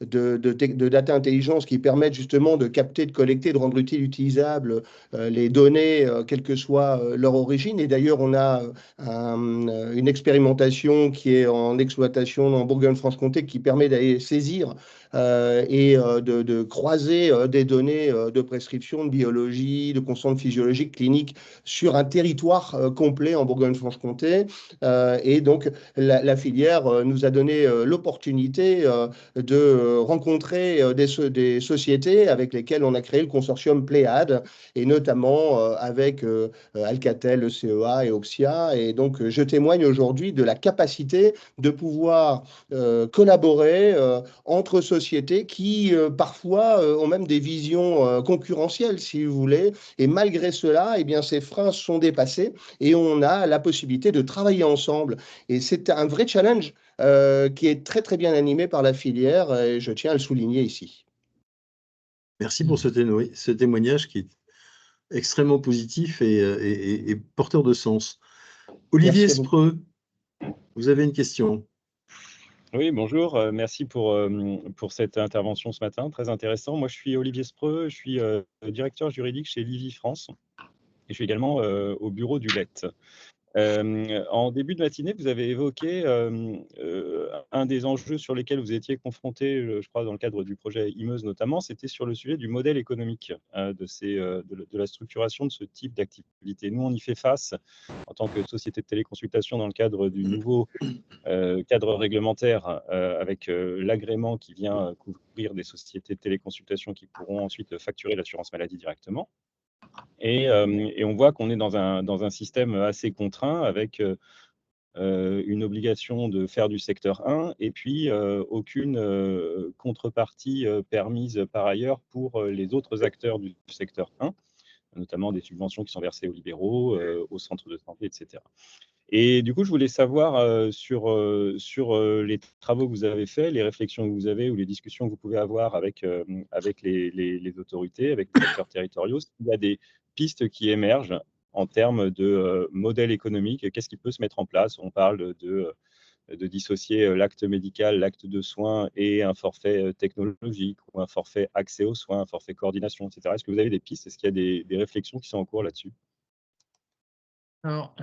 de data intelligence qui permettent justement de capter, de collecter, de rendre utilisables les données, quelle que soit leur origine. Et d'ailleurs, on a une expérimentation qui est en exploitation en Bourgogne-Franche-Comté qui permet d'aller saisir et de croiser des données de prescription, de biologie, de constante physiologique, clinique sur un territoire complet en Bourgogne-Franche-Comté. Et donc, la filière nous a donné l'opportunité de rencontrer des sociétés avec lesquelles on a créé le consortium Pléiade, et notamment avec Alcatel, le CEA et Oxia. Et donc, je témoigne aujourd'hui de la capacité de pouvoir collaborer entre sociétés qui, parfois, ont même des visions concurrentielles, si vous voulez. Et malgré cela, eh bien, ces freins sont dépassés et on a la possibilité de travailler ensemble. Et c'est un vrai challenge qui est très, très bien animé par la filière et je tiens à le souligner ici. Merci pour ce témoignage qui est extrêmement positif et porteur de sens. Olivier Spreux, vous avez une question. Oui, bonjour. Merci pour cette intervention ce matin, très intéressant. Moi, je suis Olivier Spreux, je suis directeur juridique chez Livy France et je suis également au bureau du LET. En début de matinée, vous avez évoqué un des enjeux sur lesquels vous étiez confronté, je crois, dans le cadre du projet Imeuse notamment, c'était sur le sujet du modèle économique de la structuration de ce type d'activité. Nous, on y fait face en tant que société de téléconsultation dans le cadre du nouveau cadre réglementaire avec l'agrément qui vient couvrir des sociétés de téléconsultation qui pourront ensuite facturer l'assurance maladie directement. Et on voit qu'on est dans un système assez contraint avec une obligation de faire du secteur 1 et puis aucune contrepartie permise par ailleurs pour les autres acteurs du secteur 1, notamment des subventions qui sont versées aux libéraux, aux centres de santé, etc. Et du coup, je voulais savoir sur les travaux que vous avez faits, les réflexions que vous avez ou les discussions que vous pouvez avoir avec les autorités, avec les acteurs territoriaux, s'il y a des pistes qui émergent en termes de modèle économique, qu'est-ce qui peut se mettre en place? On parle de dissocier l'acte médical, l'acte de soins et un forfait technologique ou un forfait accès aux soins, un forfait coordination, etc. Est-ce que vous avez des pistes? Est-ce qu'il y a des réflexions qui sont en cours là-dessus? Alors,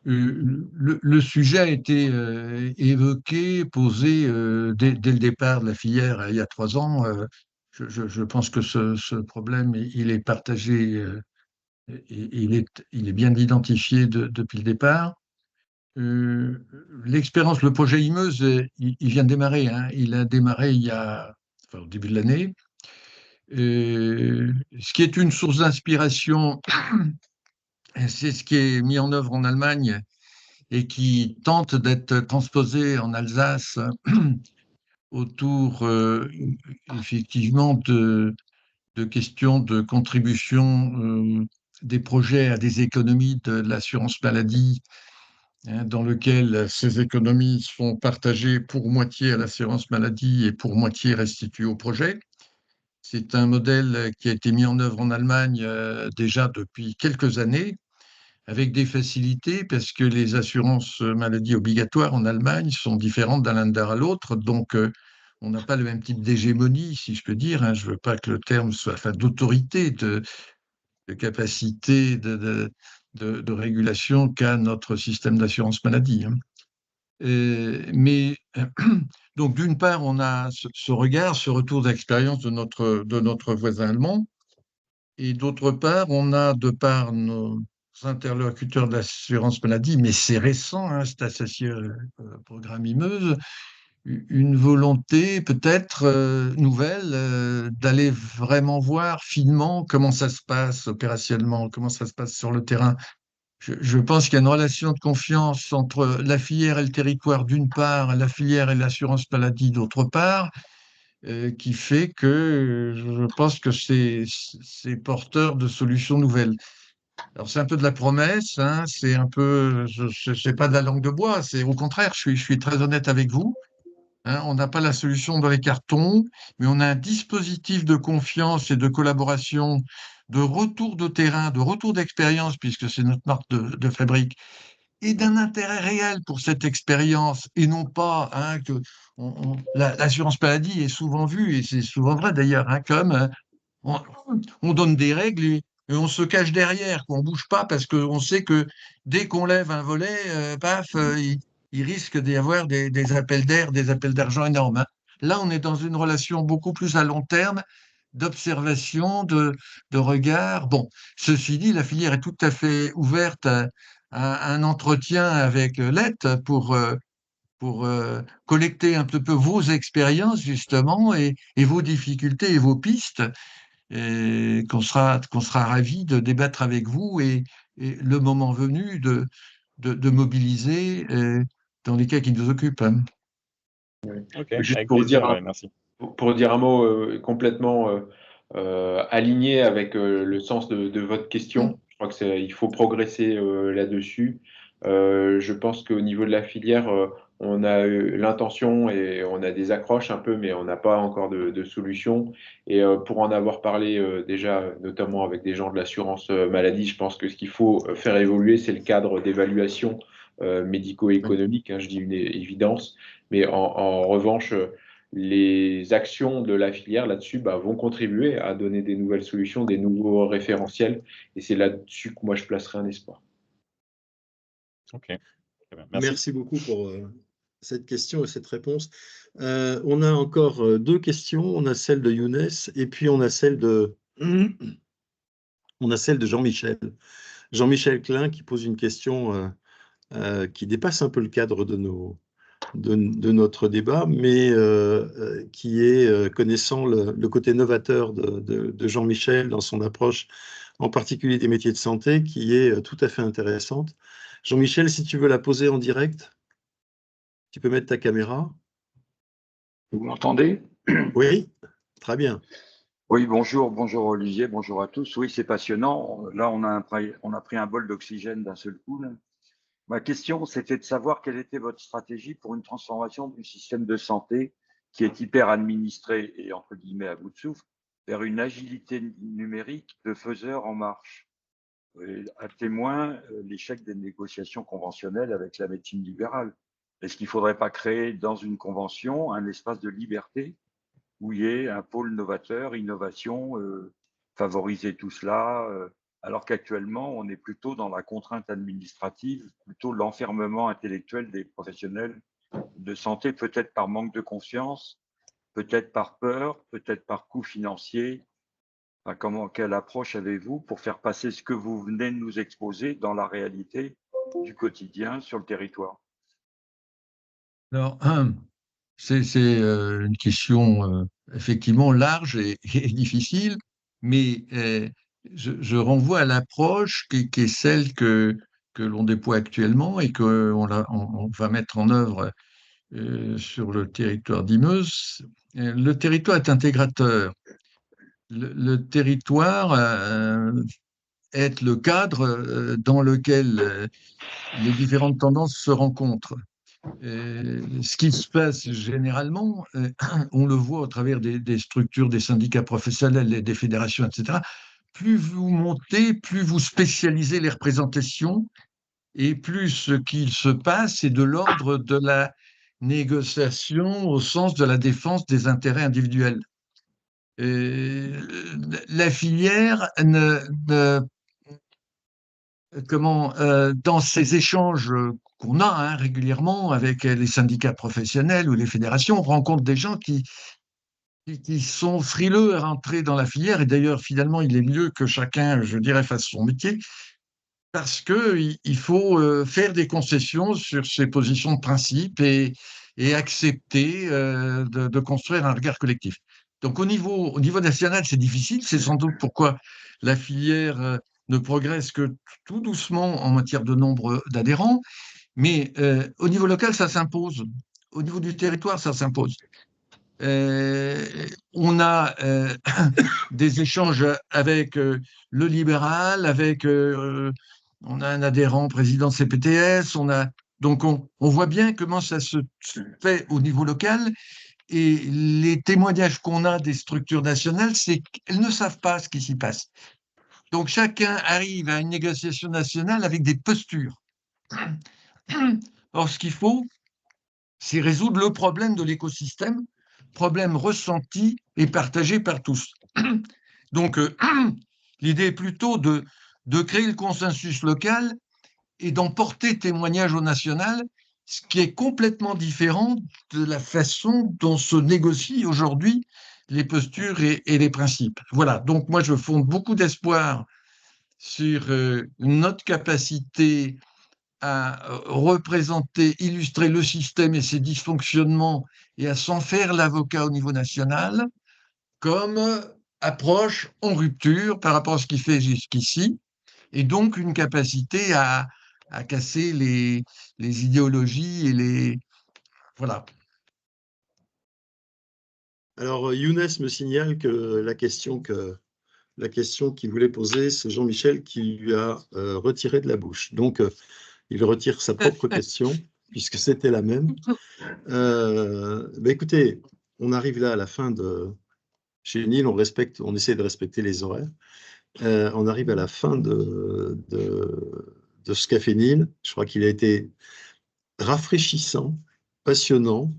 le sujet a été évoqué, posé dès le départ de la filière il y a 3 ans. Je pense que ce problème, il est partagé, il est bien identifié depuis le départ. L'expérience, le projet Imeuse, il vient de démarrer. Hein. Il a démarré au début de l'année. Ce qui est une source d'inspiration, c'est ce qui est mis en œuvre en Allemagne et qui tente d'être transposé en Alsace autour effectivement de questions de contribution des projets à des économies de l'assurance maladie, hein, dans lequel ces économies sont partagées pour moitié à l'assurance maladie et pour moitié restituées au projet. C'est un modèle qui a été mis en œuvre en Allemagne déjà depuis quelques années, avec des facilités, parce que les assurances maladie obligatoires en Allemagne sont différentes d'un Länder à l'autre, donc on n'a pas le même type d'hégémonie, si je peux dire, hein. Je ne veux pas que le terme soit, enfin, d'autorité, de capacité de régulation qu'a notre système d'assurance maladie, hein. Mais donc, d'une part, on a ce regard, ce retour d'expérience de notre voisin allemand, et d'autre part, on a, de par nos interlocuteurs de l'assurance maladie, mais c'est récent, hein, c'est associé au programme IMEUSE, une volonté peut-être nouvelle d'aller vraiment voir finement comment ça se passe opérationnellement, comment ça se passe sur le terrain. Je pense qu'il y a une relation de confiance entre la filière et le territoire d'une part, la filière et l'assurance maladie d'autre part, qui fait que je pense que c'est porteur de solutions nouvelles. Alors c'est un peu de la promesse, hein, c'est un peu, c'est pas de la langue de bois, c'est au contraire, je suis très honnête avec vous. Hein, on n'a pas la solution dans les cartons, mais on a un dispositif de confiance et de collaboration, de retour de terrain, de retour d'expérience, puisque c'est notre marque de fabrique, et d'un intérêt réel pour cette expérience, et non pas, hein, que l'assurance maladie est souvent vue, et c'est souvent vrai d'ailleurs, hein, comme on, on donne des règles et on se cache derrière, qu'on ne bouge pas, parce qu'on sait que dès qu'on lève un volet, paf, il risque d'y avoir des appels d'air, des appels d'argent énormes, hein. Là, on est dans une relation beaucoup plus à long terme, d'observation, de regard. Bon, ceci dit, la filière est tout à fait ouverte à un entretien avec l'ET pour collecter un peu vos expériences, justement, et vos difficultés et vos pistes, et qu'on sera ravis de débattre avec vous, et le moment venu de mobiliser dans les cas qui nous occupent, hein. Ok, Juste avec pour plaisir, dire, ouais, merci. pour dire un mot complètement aligné avec le sens de votre question, je crois il faut progresser là-dessus. Je pense qu'au niveau de la filière, on a l'intention et on a des accroches un peu, mais on n'a pas encore de solution. Et pour en avoir parlé déjà, notamment avec des gens de l'assurance maladie, je pense que ce qu'il faut faire évoluer, c'est le cadre d'évaluation médico-économique, hein, je dis une évidence. Mais en revanche, les actions de la filière là-dessus vont contribuer à donner des nouvelles solutions, des nouveaux référentiels. Et c'est là-dessus que moi, je placerai un espoir. Ok, très bien. Merci. Merci beaucoup pour cette question et cette réponse. On a encore deux questions. On a celle de Younes et puis on a celle de Jean-Michel. Jean-Michel Klein qui pose une question qui dépasse un peu le cadre de notre débat, mais qui est, connaissant le côté novateur de Jean-Michel dans son approche, en particulier des métiers de santé, qui est tout à fait intéressante. Jean-Michel, si tu veux la poser en direct, tu peux mettre ta caméra. Vous m'entendez? Oui, très bien. Oui, bonjour Olivier, bonjour à tous. Oui, c'est passionnant. Là, on a pris un bol d'oxygène d'un seul coup, là. Ma question, c'était de savoir quelle était votre stratégie pour une transformation du système de santé qui est hyper administré et entre guillemets à bout de souffle vers une agilité numérique de faiseurs en marche. À témoin l'échec des négociations conventionnelles avec la médecine libérale. Est-ce qu'il ne faudrait pas créer dans une convention un espace de liberté où il y ait un pôle novateur, innovation, favoriser tout cela, alors qu'actuellement, on est plutôt dans la contrainte administrative, plutôt l'enfermement intellectuel des professionnels de santé, peut-être par manque de confiance, peut-être par peur, peut-être par coût financier. Enfin, quelle approche avez-vous pour faire passer ce que vous venez de nous exposer dans la réalité du quotidien sur le territoire? Alors, c'est une question effectivement large et difficile, mais je renvoie à l'approche qui est celle que l'on déploie actuellement et qu'on on va mettre en œuvre sur le territoire d'Imeuse. Le territoire est intégrateur. Le territoire est le cadre dans lequel les différentes tendances se rencontrent. Ce qui se passe généralement, on le voit au travers des structures, des syndicats professionnels, des fédérations, etc., plus vous montez, plus vous spécialisez les représentations, et plus ce qu'il se passe est de l'ordre de la négociation au sens de la défense des intérêts individuels. La filière dans ces échanges qu'on a régulièrement avec les syndicats professionnels ou les fédérations, on rencontre des gens qui sont frileux à rentrer dans la filière. Et d'ailleurs, finalement, il est mieux que chacun, je dirais, fasse son métier, parce qu'il faut faire des concessions sur ses positions de principe et accepter de construire un regard collectif. Donc au niveau national, c'est difficile. C'est sans doute pourquoi la filière ne progresse que tout doucement en matière de nombre d'adhérents. Mais au niveau local, ça s'impose. Au niveau du territoire, ça s'impose. On a des échanges avec le libéral, on a un adhérent président de CPTS, donc on voit bien comment ça se fait au niveau local, et les témoignages qu'on a des structures nationales, c'est qu'elles ne savent pas ce qui s'y passe. Donc chacun arrive à une négociation nationale avec des postures. Or, ce qu'il faut, c'est résoudre le problème de l'écosystème, problème ressenti et partagé par tous. Donc, l'idée est plutôt de créer le consensus local et d'en porter témoignage au national, ce qui est complètement différent de la façon dont se négocient aujourd'hui les postures et les principes. Voilà, donc moi je fonde beaucoup d'espoir sur notre capacité à représenter, illustrer le système et ses dysfonctionnements et à s'en faire l'avocat au niveau national comme approche en rupture par rapport à ce qui fait jusqu'ici, et donc une capacité à casser les idéologies et les... Voilà. Alors, Younes me signale que la question qu'il voulait poser, c'est Jean-Michel qui lui a retiré de la bouche. Donc, il retire sa propre question, puisque c'était la même. Écoutez, on arrive là à la fin de... Chez NIL, on essaie de respecter les horaires. On arrive à la fin de ce Café NIL. Je crois qu'il a été rafraîchissant, passionnant,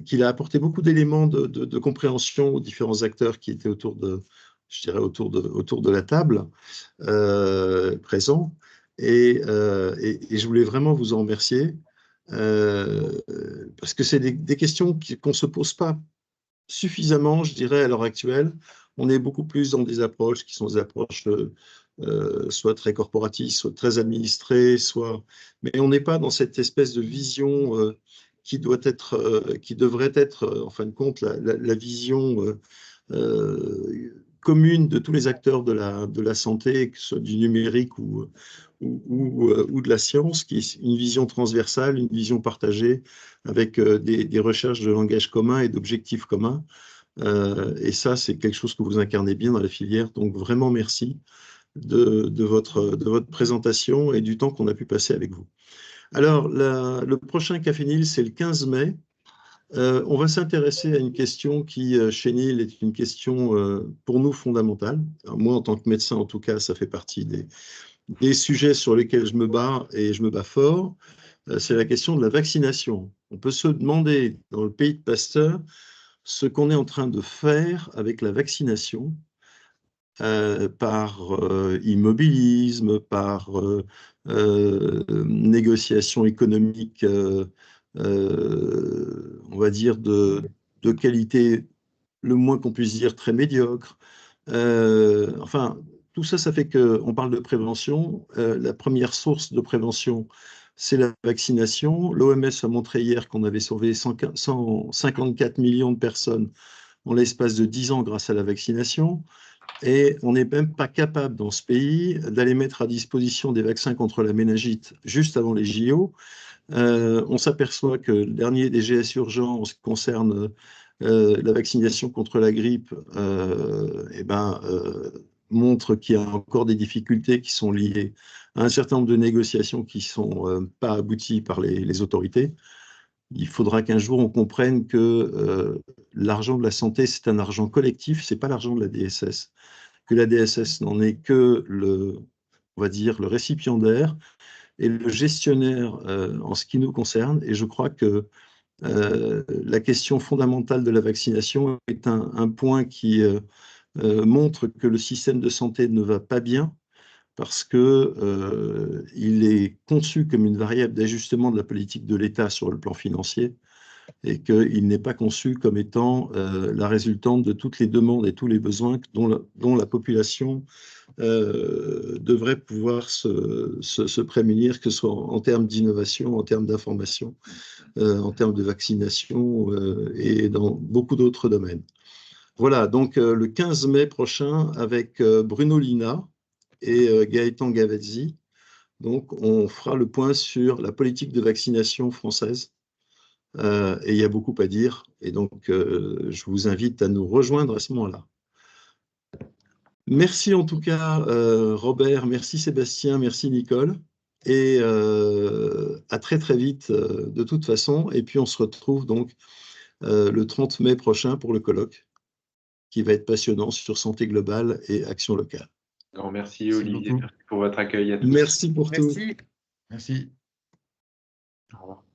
qu'il a apporté beaucoup d'éléments de compréhension aux différents acteurs qui étaient autour de la table présents. Et je voulais vraiment vous en remercier, parce que c'est des questions qu'on ne se pose pas suffisamment, je dirais, à l'heure actuelle. On est beaucoup plus dans des approches qui sont des approches soit très corporatistes, soit très administrées, mais on n'est pas dans cette espèce de vision qui devrait être, en fin de compte, la vision commune de tous les acteurs de la santé, que ce soit du numérique ou de la science, qui est une vision transversale, une vision partagée, avec des recherches de langage commun et d'objectifs communs. Et ça, c'est quelque chose que vous incarnez bien dans la filière. Donc, vraiment, merci de votre présentation et du temps qu'on a pu passer avec vous. Alors, le prochain Café NIL, c'est le 15 mai. On va s'intéresser à une question qui, chez NIL, est une question pour nous fondamentale. Alors, moi, en tant que médecin, en tout cas, ça fait partie des sujets sur lesquels je me bats, et je me bats fort. C'est la question de la vaccination. On peut se demander, dans le pays de Pasteur, ce qu'on est en train de faire avec la vaccination, par immobilisme, par négociation économique, on va dire de qualité, le moins qu'on puisse dire, très médiocre. Enfin, tout ça, ça fait qu'on parle de prévention. La première source de prévention, c'est la vaccination. L'OMS a montré hier qu'on avait sauvé 154 millions de personnes en l'espace de 10 ans grâce à la vaccination. Et on n'est même pas capable dans ce pays d'aller mettre à disposition des vaccins contre la méningite juste avant les JO. On s'aperçoit que le dernier DGS urgent en ce qui concerne la vaccination contre la grippe montre qu'il y a encore des difficultés qui sont liées à un certain nombre de négociations qui ne sont pas abouties par les autorités. il faudra qu'un jour on comprenne que l'argent de la santé, c'est un argent collectif, c'est pas l'argent de la DSS, que la DSS n'en est que on va dire, le récipiendaire et le gestionnaire en ce qui nous concerne. Et je crois que la question fondamentale de la vaccination est un point qui montre que le système de santé ne va pas bien parce que il est conçu comme une variable d'ajustement de la politique de l'État sur le plan financier et qu'il n'est pas conçu comme étant la résultante de toutes les demandes et tous les besoins dont la population devrait pouvoir se prémunir, que ce soit en termes d'innovation, en termes d'information, en termes de vaccination et dans beaucoup d'autres domaines. Voilà, donc le 15 mai prochain, avec Bruno Lina et Gaëtan Gavezzi, donc on fera le point sur la politique de vaccination française. Et il y a beaucoup à dire. Et donc, je vous invite à nous rejoindre à ce moment-là. Merci en tout cas, Robert, merci Sébastien, merci Nicole. Et à très très vite de toute façon. Et puis on se retrouve donc le 30 mai prochain pour le colloque qui va être passionnant sur santé globale et action locale. Grand merci Olivier, merci pour votre accueil à tous. Merci pour tout. Merci. Au revoir.